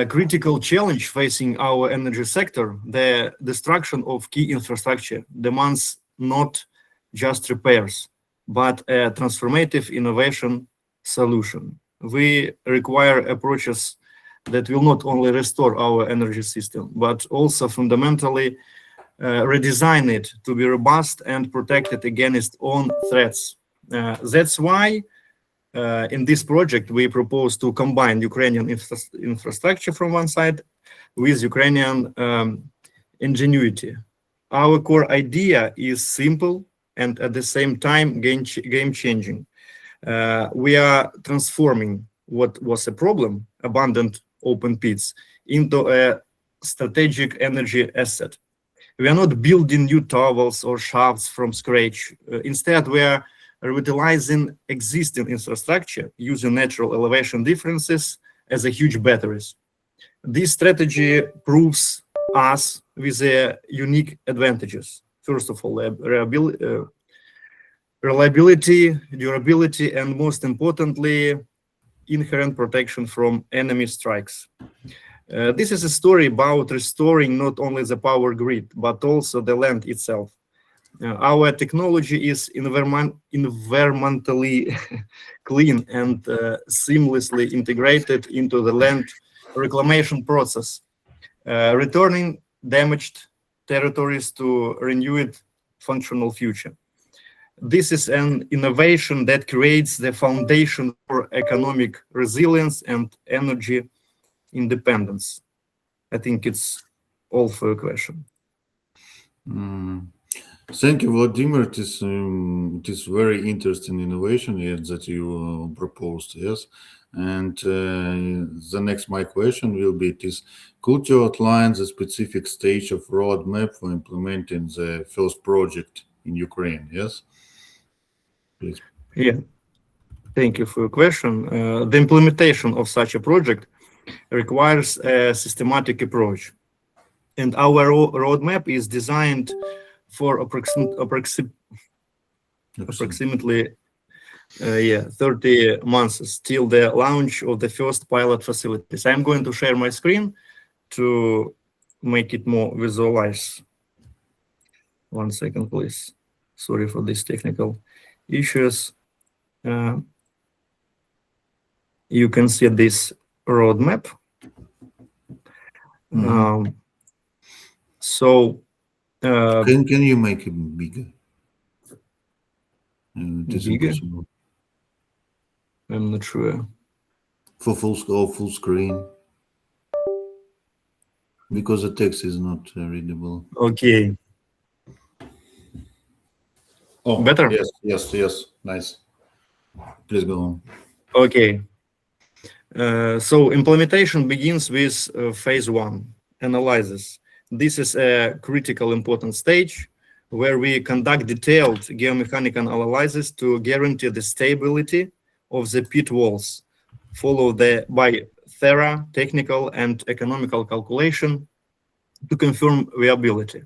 critical challenge facing our energy sector, the destruction of key infrastructure, demands not just repairs, but a transformative innovation solution. We require approaches that will not only restore our energy system, but also fundamentally redesign it to be robust and protected against own threats. That's why in this project we propose to combine Ukrainian infrastructure from one side with Ukrainian ingenuity. Our core idea is simple and at the same time game-changing. We are transforming what was a problem, abundant open pits, into a strategic energy asset. We are not building new tunnels or shafts from scratch. Instead, we are revitalizing existing infrastructure using natural elevation differences as a huge batteries. This strategy proves us with unique advantages. First of all, reliability, durability, and most importantly, inherent protection from enemy strikes. This is a story about restoring not only the power grid, but also the land itself. Our technology is environmentally clean and seamlessly integrated into the land reclamation process, returning damaged territories to renewed functional future. This is an innovation that creates the foundation for economic resilience and energy independence. I think it's all for your question. Thank you, Volodymyr. It is very interesting innovation that you proposed, yes. And the next my question will be, could you outline the specific stage of roadmap for implementing the first project in Ukraine, yes? Please. Yeah, thank you for your question. The implementation of such a project requires a systematic approach. And our roadmap is designed for approximately 30 months till the launch of the first pilot facilities. I'm going to share my screen to make it more visualized. 1 second, please. Sorry for these technical issues. You can see this roadmap. Can you make it bigger? Bigger? I'm not sure. For full screen, because the text is not readable. Okay. Oh, better? Yes. Nice. Please go on. Okay. So implementation begins with phase 1, analysis. This is a critical important stage where we conduct detailed geomechanical analysis to guarantee the stability of the pit walls, followed by thorough technical and economical calculation to confirm viability.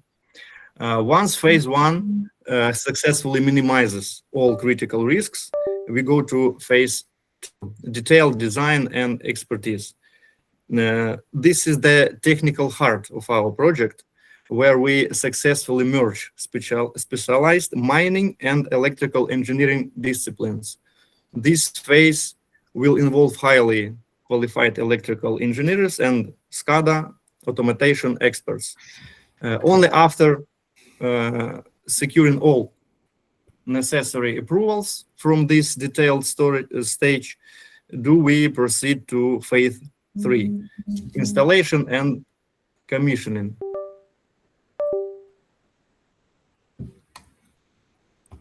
Once phase 1 successfully minimizes all critical risks, we go to phase 2, detailed design and expertise. This is the technical heart of our project, where we successfully merge specialized mining and electrical engineering disciplines. This phase will involve highly qualified electrical engineers and SCADA automation experts. Only after securing all necessary approvals from this detailed storage stage, do we proceed to phase 3, installation and commissioning?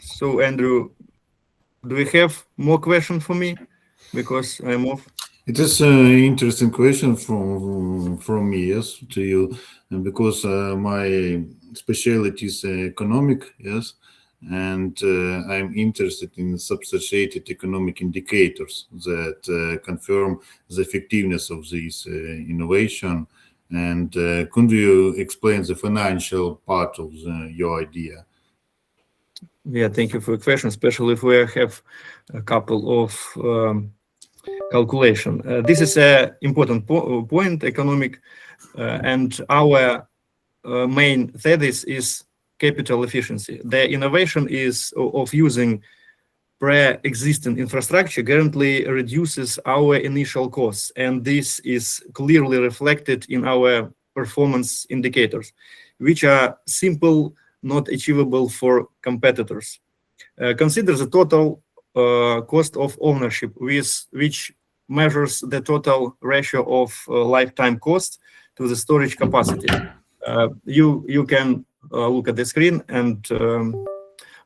So, Andrew, do we have more questions for me? Because I'm off. It is an interesting question from me, yes, to you, and because my specialty is economic, yes, and I'm interested in substantiated economic indicators that confirm the effectiveness of this innovation. And could you explain the financial part of your idea? Yeah, thank you for the question, especially if we have a couple of calculation. This is an important point, economic, and our main thesis is capital efficiency. The innovation is of using pre-existing infrastructure currently reduces our initial costs, and this is clearly reflected in our performance indicators, which are simple, not achievable for competitors. Consider the total cost of ownership, which measures the total ratio of lifetime cost to the storage capacity. You can look at the screen and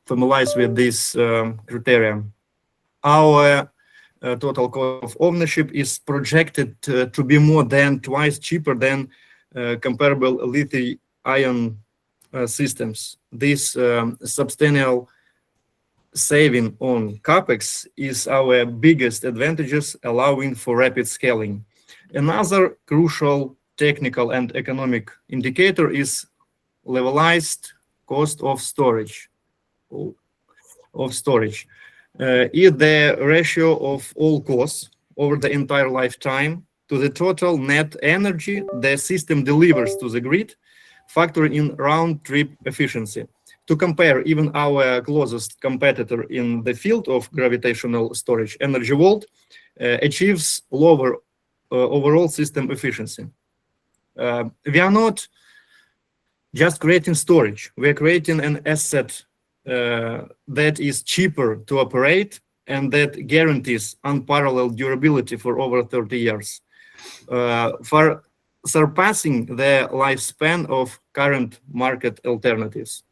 familiarize with this criteria. Our total cost of ownership is projected to be more than twice cheaper than comparable lithium-ion systems. This substantial saving on capex is our biggest advantages, allowing for rapid scaling. Another crucial technical and economic indicator is levelized cost of storage. Is the ratio of all costs over the entire lifetime to the total net energy the system delivers to the grid, factoring in round-trip efficiency. To compare, even our closest competitor in the field of gravitational storage, Energy Vault, achieves lower overall system efficiency. We are not just creating storage. We are creating an asset that is cheaper to operate and that guarantees unparalleled durability for over 30 years, for surpassing the lifespan of current market alternatives.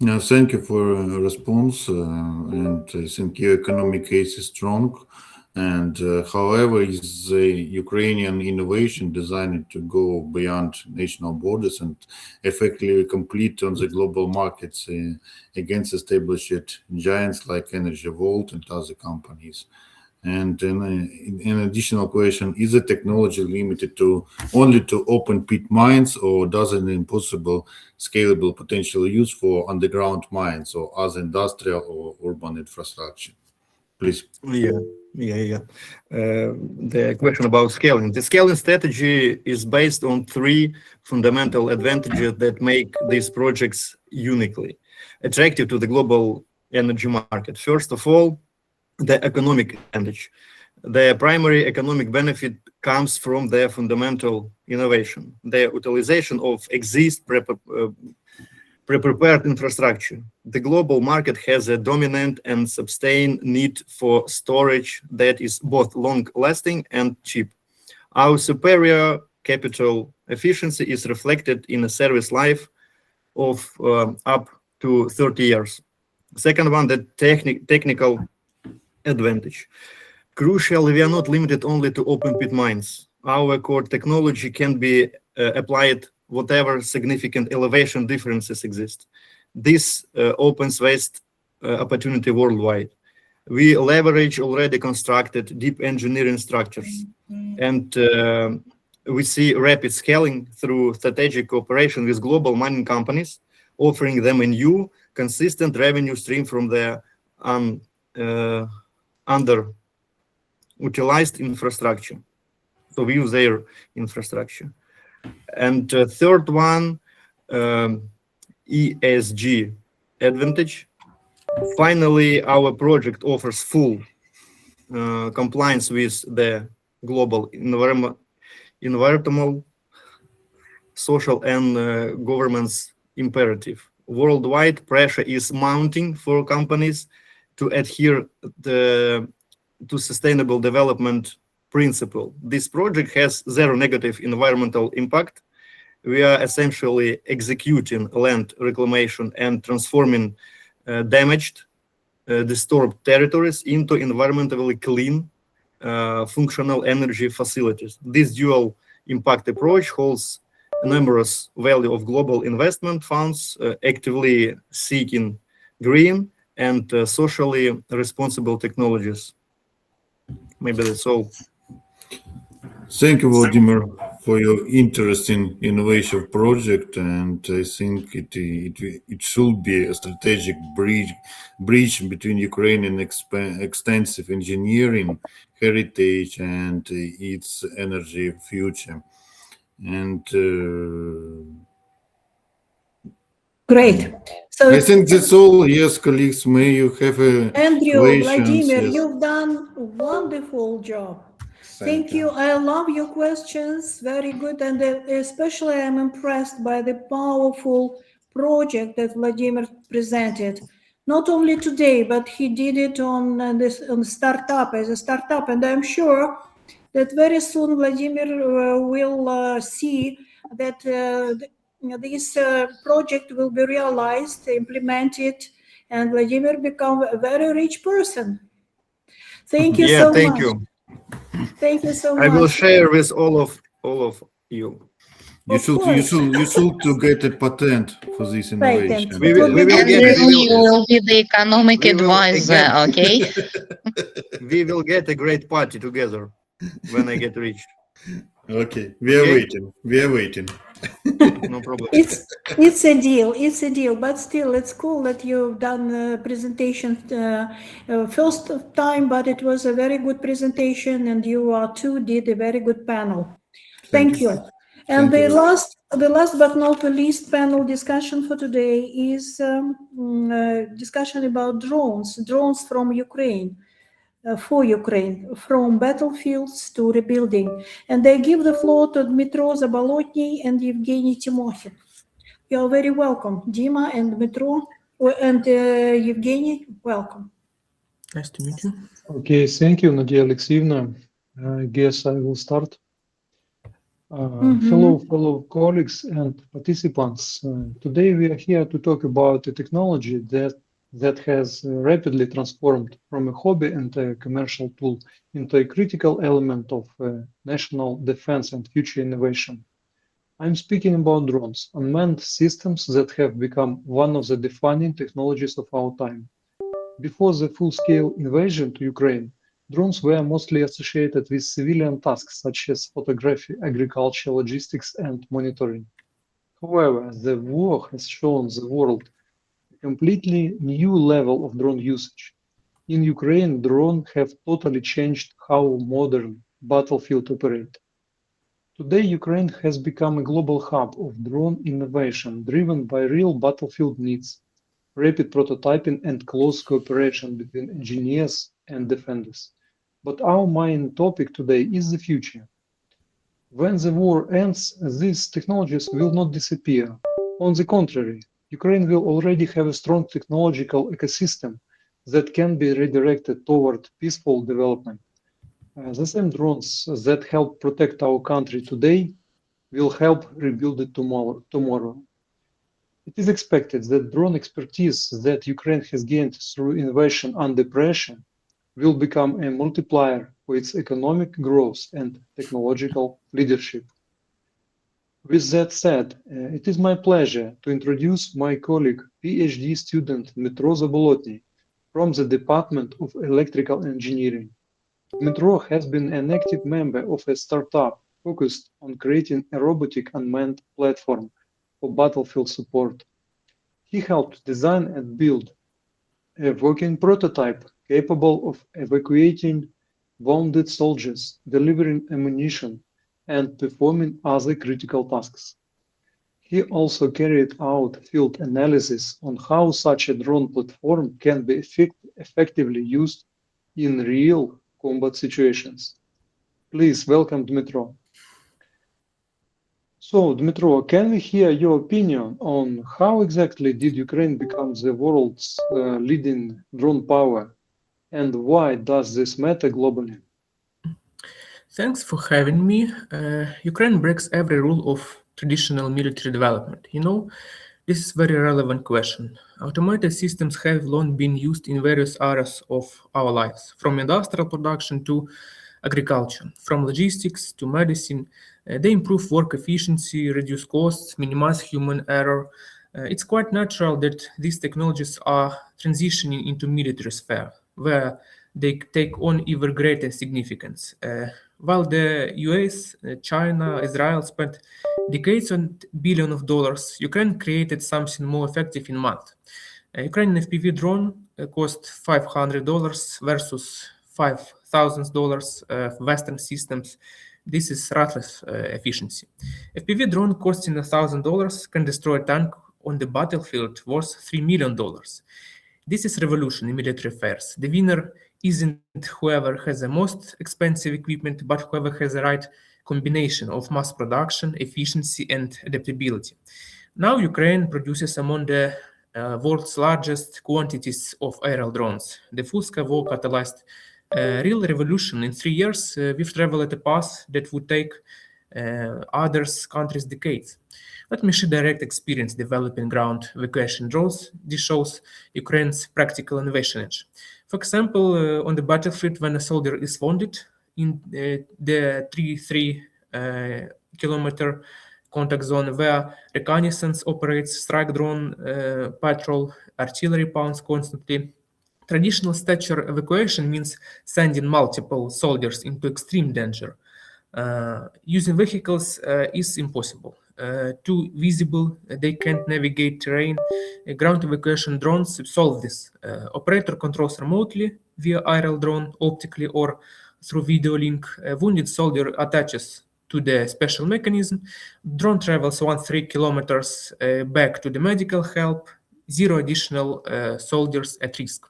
Now, thank you for your response, and I think your economic case is strong. And however, is the Ukrainian innovation designed to go beyond national borders and effectively compete on the global markets against established giants like Energy Vault and other companies? And an additional question, is the technology limited only to open pit mines, or does it impossible scalable potential use for underground mines or other industrial or urban infrastructure? Please. The question about scaling. The scaling strategy is based on 3 fundamental advantages that make these projects uniquely attractive to the global energy market. First of all, the economic advantage. The primary economic benefit comes from the fundamental innovation, the utilization of pre-prepared infrastructure. The global market has a dominant and sustained need for storage that is both long-lasting and cheap. Our superior capital efficiency is reflected in a service life of up to 30 years. Second one, the technical advantage. Crucially, we are not limited only to open pit mines. Our core technology can be applied whatever significant elevation differences exist. This opens vast opportunity worldwide. We leverage already constructed deep engineering structures, and we see rapid scaling through strategic cooperation with global mining companies, offering them a new, consistent revenue stream from their underutilized infrastructure. So we use their infrastructure. And third one, ESG advantage. Finally, our project offers full compliance with the global environmental, social, and governance imperative. worldwide pressure is mounting for companies to adhere to sustainable development principle. This project has zero negative environmental impact. We are essentially executing land reclamation and transforming damaged, disturbed territories into environmentally clean, functional energy facilities. This dual impact approach holds numerous value of global investment funds actively seeking green and socially responsible technologies. Maybe that's all. Thank you, Vladimir, for your interesting innovation project, and I think it should be a strategic bridge between Ukrainian extensive engineering heritage and its energy future. And great. So I think that's all. Yes, colleagues, may you have a Andrew, questions. Vladimir, Yes. you've done a wonderful job. Thank you. I love your questions. Very good. And especially I'm impressed by the powerful project that Vladimir presented. Not only today, but he did it on startup, as a startup. And I'm sure that very soon Vladimir will see that this project will be realized, implemented, and Vladimir become a very rich person. Thank you so much. Thank you. Thank you so I much. will share with all of you. You should to get a patent for this innovation. Patent. We will get. You will be the economic advisor, okay? We will get a great party together when I get rich. Okay, we are waiting. We are waiting. No problem. It's a deal. It's a deal. But still, it's cool that you've done the presentation first time. But it was a very good presentation, and you two did a very good panel. Thank you. And the last but not the least panel discussion for today is discussion about drones from Ukraine. For Ukraine, from battlefields to rebuilding. And I give the floor to Dmitro Zabolotny and Evgeny Timokhin. You are very welcome. Dima and Dmitro and Evgeny, welcome. Nice to meet you. Okay, thank you, Nadia Alexeyevna. I guess I will start. Hello, fellow colleagues and participants. Today we are here to talk about a technology that has rapidly transformed from a hobby and a commercial tool into a critical element of national defense and future innovation. I'm speaking about drones, unmanned systems that have become one of the defining technologies of our time. Before the full-scale invasion to Ukraine, drones were mostly associated with civilian tasks such as photography, agriculture, logistics, and monitoring. However, the war has shown the world completely new level of drone usage. In Ukraine, drones have totally changed how modern battlefields operate. Today, Ukraine has become a global hub of drone innovation driven by real battlefield needs, rapid prototyping and close cooperation between engineers and defenders. But our main topic today is the future. When the war ends, these technologies will not disappear. On the contrary, Ukraine will already have a strong technological ecosystem that can be redirected toward peaceful development. The same drones that help protect our country today will help rebuild it tomorrow. It is expected that drone expertise that Ukraine has gained through innovation under pressure will become a multiplier for its economic growth and technological leadership. With that said, it is my pleasure to introduce my colleague, PhD student Dmitro Zabolotny from the Department of Electrical Engineering. Dmitro has been an active member of a startup focused on creating a robotic unmanned platform for battlefield support. He helped design and build a working prototype capable of evacuating wounded soldiers, delivering ammunition, and performing other critical tasks. He also carried out field analysis on how such a drone platform can be effectively used in real combat situations. Please welcome Dmitro. So, Dmitro, can we hear your opinion on how exactly did Ukraine become the world's leading drone power, and why does this matter globally? Thanks for having me. Ukraine breaks every rule of traditional military development. You know, this is a very relevant question. Automated systems have long been used in various areas of our lives, from industrial production to agriculture, from logistics to medicine. They improve work efficiency, reduce costs, minimize human error. It's quite natural that these technologies are transitioning into military sphere, where they take on even greater significance. While the US, China, Israel spent decades and billions of dollars, Ukraine created something more effective in months. Ukrainian FPV drone cost $500 versus $5,000 Western systems. This is ruthless efficiency. FPV drone costing $1,000 can destroy a tank on the battlefield worth $3 million. This is revolution in military affairs. The winner isn't whoever has the most expensive equipment, but whoever has the right combination of mass production, efficiency, and adaptability. Now Ukraine produces among the world's largest quantities of aerial drones. The full-scale war catalyzed a real revolution. In 3 years, we've traveled at a path that would take other countries decades. Let me share direct experience developing ground evacuation drones. This shows Ukraine's practical innovation edge. For example, on the battlefield, when a soldier is wounded in the 3 kilometer contact zone where reconnaissance operates, strike drone patrol, artillery pounds constantly. Traditional stature evacuation means sending multiple soldiers into extreme danger. Using vehicles is impossible. Too visible, they can't navigate terrain. Ground evacuation drones solve this. Operator controls remotely via aerial drone, optically, or through video link. A wounded soldier attaches to the special mechanism. Drone travels 3 kilometers back to the medical help. 0 additional soldiers at risk.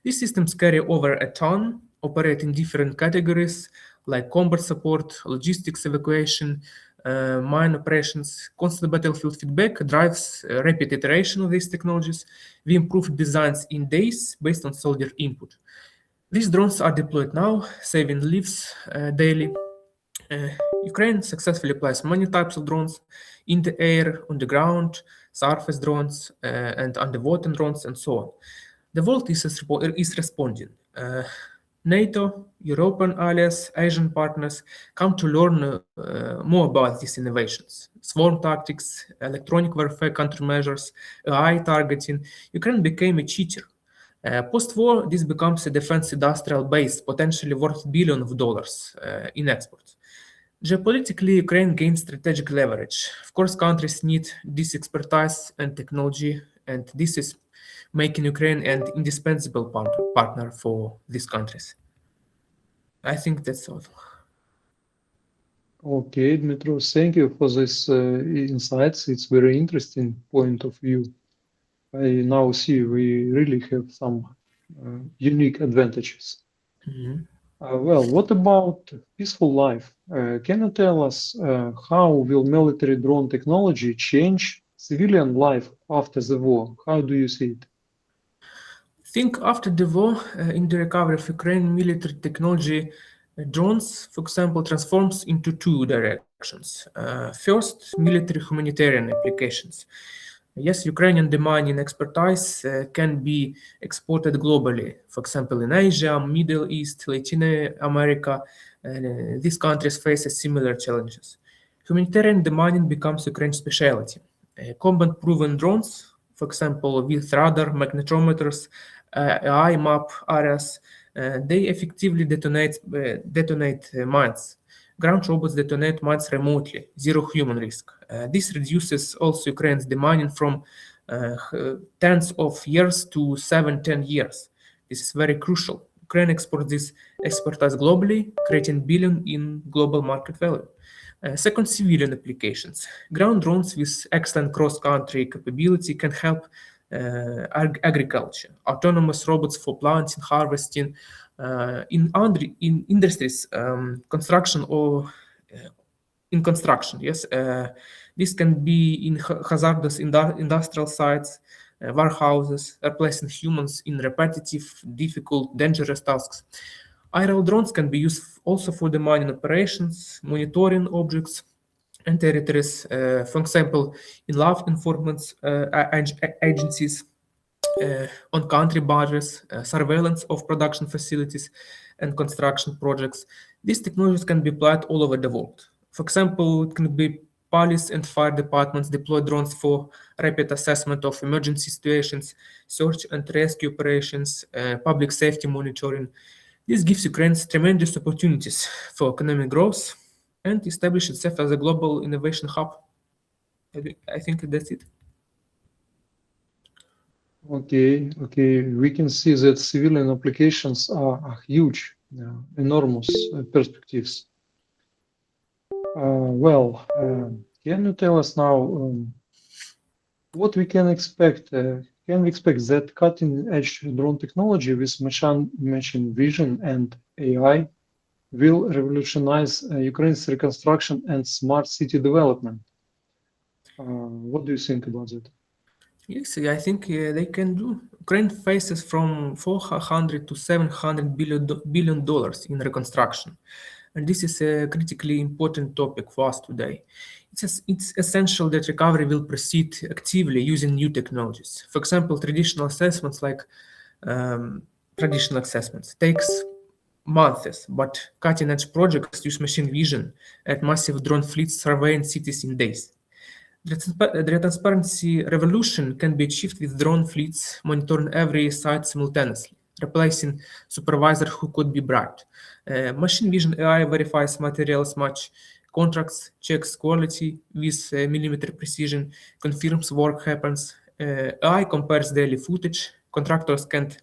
These systems carry over a ton, operate in different categories like combat support, logistics evacuation, mine operations. Constant battlefield feedback drives rapid iteration of these technologies. We improve designs in days based on soldier input. These drones are deployed now, saving lives daily. Ukraine successfully applies many types of drones in the air, on the ground, surface drones, and underwater drones, and so on. The world is responding. NATO, European allies, Asian partners come to learn more about these innovations. Swarm tactics, electronic warfare countermeasures, AI targeting. Ukraine became a cheater. Post-war, this becomes a defense industrial base, potentially worth billions of dollars in exports. Geopolitically, Ukraine gains strategic leverage. Of course, countries need this expertise and technology, and this is making Ukraine an indispensable partner for these countries. I think that's all. Okay, Dmitro, thank you for this insights. It's very interesting point of view. I now see we really have some unique advantages. Mm-hmm. Well, what about peaceful life? Can you tell us how will military drone technology change civilian life after the war? How do you see it? I think after the war, in the recovery of Ukraine, military technology, drones, for example, transforms into 2 directions. First, military humanitarian applications. Yes, Ukrainian demining expertise can be exported globally. For example, in Asia, Middle East, Latin America, these countries face similar challenges. Humanitarian demining becomes Ukraine's specialty. Combat-proven drones, for example, with radar, magnetometers, AI map areas, they effectively detonate mines. Ground robots detonate mines remotely, 0 human risk. This reduces also Ukraine's demining from tens of years to 7-10 years. This is very crucial. Ukraine exports this expertise globally, creating billions in global market value. Second, civilian applications. Ground drones with excellent cross-country capability can help agriculture. Autonomous robots for planting, harvesting, in industries, construction, or in construction. Yes, this can be in hazardous industrial sites, warehouses, replacing humans in repetitive, difficult, dangerous tasks. Aerial drones can be used also for the mining operations, monitoring objects and territories, for example, in law enforcement agencies, on country borders, surveillance of production facilities and construction projects. These technologies can be applied all over the world. For example, it can be police and fire departments deploy drones for rapid assessment of emergency situations, search and rescue operations, public safety monitoring. This gives Ukraine tremendous opportunities for economic growth and establish itself as a global innovation hub. I think that's it. Okay, we can see that civilian applications are huge, enormous perspectives. Can you tell us now what we can expect? Can we expect that cutting-edge drone technology with machine vision and AI will revolutionize Ukraine's reconstruction and smart city development? What do you think about that? Yes, I think they can do. Ukraine faces from $400 to $700 billion in reconstruction. And this is a critically important topic for us today. It's essential that recovery will proceed actively using new technologies. For example, traditional assessments takes months, but cutting-edge projects use machine vision and massive drone fleets surveying cities in days. The transparency revolution can be achieved with drone fleets monitoring every site simultaneously, replacing supervisor who could be bribed. Machine vision AI verifies materials match contracts, checks quality with millimeter precision, confirms work happens. AI compares daily footage. Contractors can't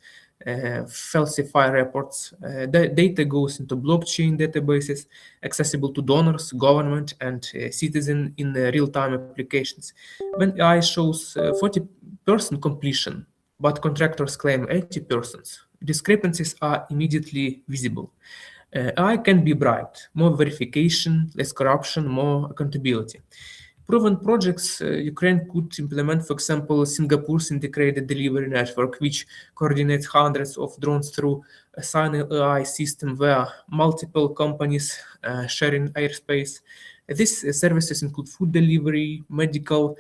falsify reports. Data goes into blockchain databases, accessible to donors, government, and citizens in real-time applications. When AI shows 40% completion, but contractors claim 80%, discrepancies are immediately visible. AI can be bribed. More verification, less corruption, more accountability. Proven projects Ukraine could implement, for example, Singapore's integrated delivery network, which coordinates hundreds of drones through a single AI system where multiple companies sharing airspace. These services include food delivery, medical,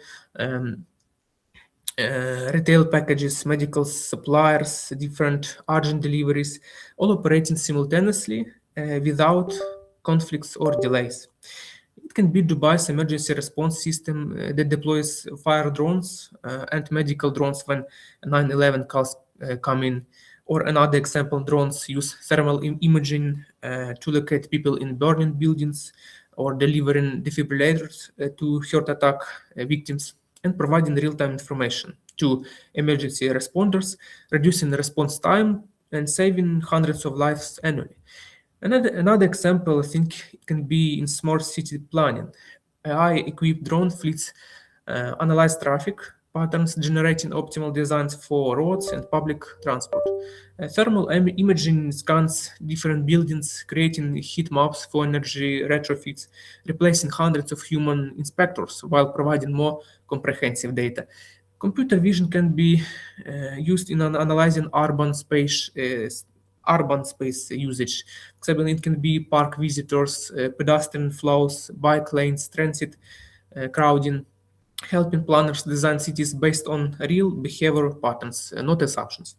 retail packages, medical suppliers, different urgent deliveries, all operating simultaneously without conflicts or delays. It can be Dubai's emergency response system that deploys fire drones and medical drones when 9/11 calls come in. Or another example, drones use thermal imaging to locate people in burning buildings or delivering defibrillators to heart attack victims and providing real-time information to emergency responders, reducing response time and saving hundreds of lives annually. Another example, I think, it can be in smart city planning. AI-equipped drone fleets analyze traffic patterns, generating optimal designs for roads and public transport. Thermal imaging scans different buildings, creating heat maps for energy retrofits, replacing hundreds of human inspectors while providing more comprehensive data. Computer vision can be used in analyzing urban space usage. For example, it can be park visitors, pedestrian flows, bike lanes, transit crowding, helping planners design cities based on real behavior patterns, not assumptions.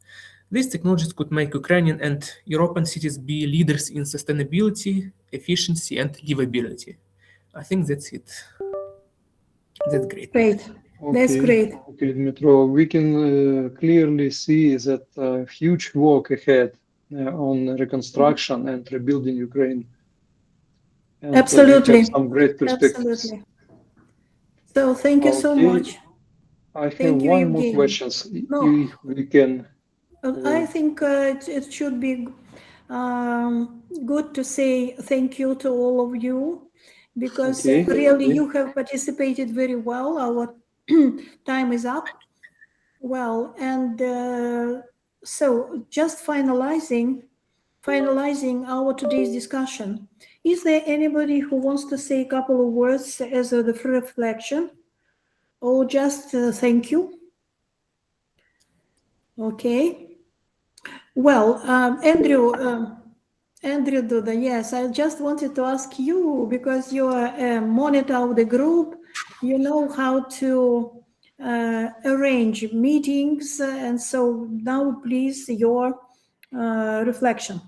These technologies could make Ukrainian and European cities be leaders in sustainability, efficiency, and livability. I think that's it. That's great. Great. That's great. Okay, Dmitro, we can clearly see that huge work ahead on reconstruction and rebuilding Ukraine. And Absolutely. we have some great perspectives. Absolutely. So thank you so much. I have one more question. If we can. I think it should be good to say thank you to all of you, because really you have participated very well. Our time is up. Well, and so just finalizing our today's discussion. Is there anybody who wants to say a couple of words as a reflection, or just thank you? Okay. Well, Andrew Duda, yes, I just wanted to ask you, because you are a monitor of the group, you know how to arrange meetings, and so now please your reflection.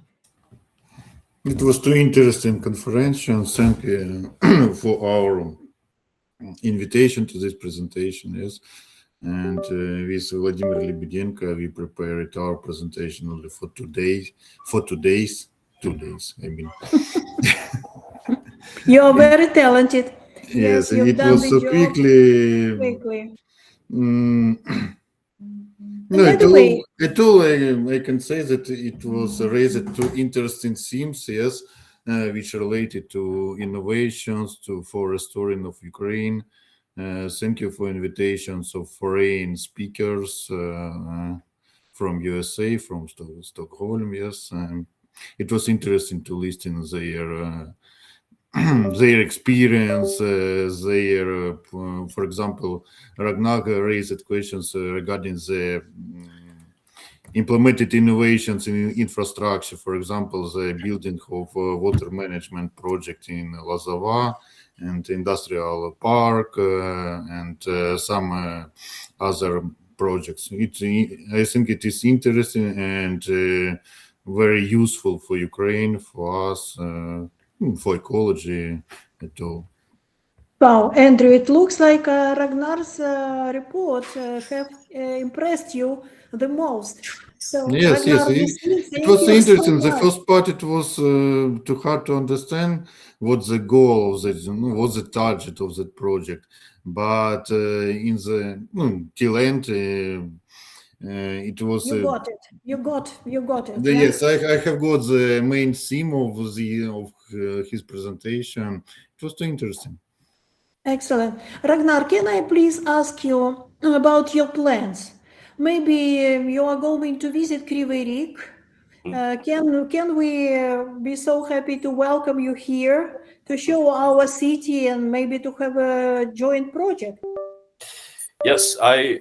It was too interesting conference. Thank you for our invitation to this presentation. Yes, and with Vladimir Lebedenko, we prepared our presentation only for 2 days. 2 days, I mean. You are very talented. Yes, you've it done was the so job quickly. No, at all, I can say that it was raised to interesting themes, yes, which related to innovations, for restoring of Ukraine. Thank you for invitations of foreign speakers from USA, from Stockholm, yes. It was interesting to listen their experience, for example, Ragnar raised questions regarding the implemented innovations in infrastructure, for example, the building of water management project in Lazova and industrial park and some other projects. I think it is interesting and very useful for Ukraine, for us, for ecology at all. Wow, Andrew, it looks like Ragnar's report have impressed you the most. So, Yes, Ragnar, it was interesting. The first part, it was too hard to understand what the goal of what the target of that project. But in the till end, it was. You got it. You got it. Yes, I have got the main theme of his presentation. It was too interesting. Excellent. Ragnar, can I please ask you about your plans? Maybe you are going to visit Kryvyi Rih. Can we be so happy to welcome you here to show our city and maybe to have a joint project? Yes, I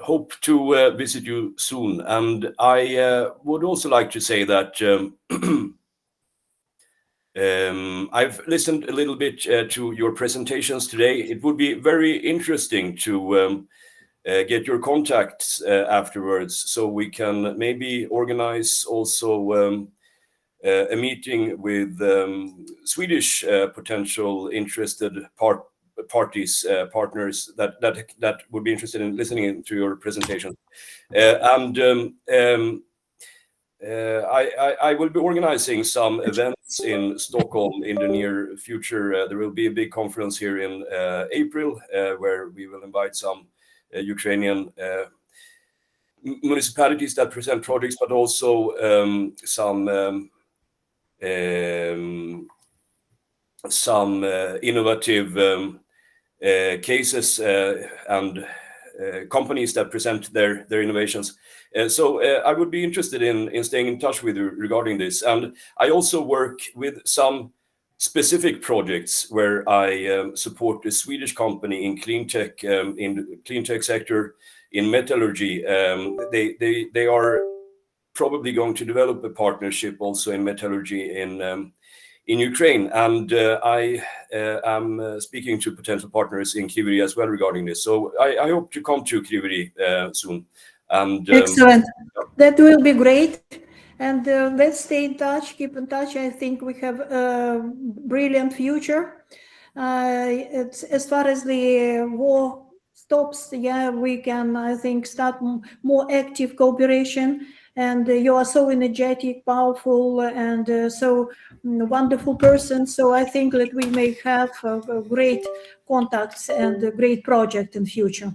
hope to visit you soon. And I would also like to say that I've listened a little bit to your presentations today. It would be very interesting to get your contacts afterwards, so we can maybe organize also a meeting with Swedish potential interested partners that would be interested in listening to your presentation. I will be organizing some events in Stockholm in the near future. There will be a big conference here in April where we will invite some Ukrainian municipalities that present projects, but also some innovative cases and companies that present their innovations. So I would be interested in staying in touch with you regarding this. And I also work with some specific projects where I support a Swedish company in clean tech, in the clean tech sector, in metallurgy. They are probably going to develop a partnership also in metallurgy in Ukraine. And I am speaking to potential partners in Kryvyi Rih as well regarding this. So I hope to come to Kryvyi Rih soon. And excellent. That will be great. And let's stay in touch, keep in touch. I think we have a brilliant future. As far as the war stops, yeah, we can, I think, start more active cooperation. And you are so energetic, powerful, and so wonderful person. So I think that we may have great contacts and a great project in future.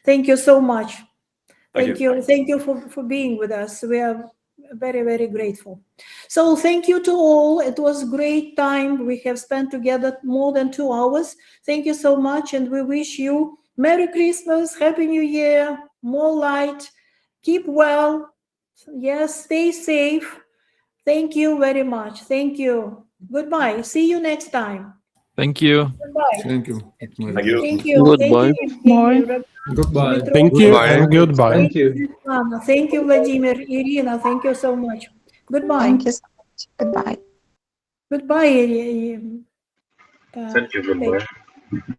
Thank you so much. Thank you for being with us. We are very, very grateful. So thank you to all. It was great time. We have spent together more than 2 hours. Thank you so much. And we wish you Merry Christmas, Happy New Year, more light, keep well. Yes, stay safe. Thank you very much. Thank you. Goodbye. See you next time. Thank you. Goodbye. Thank you. Thank you. Goodbye. Goodbye. Thank you and goodbye. Thank you, Anna. Thank you, Vladimir, Irina. Thank you so much. Goodbye. Thank you so much. Goodbye. Goodbye. Thank you. Goodbye.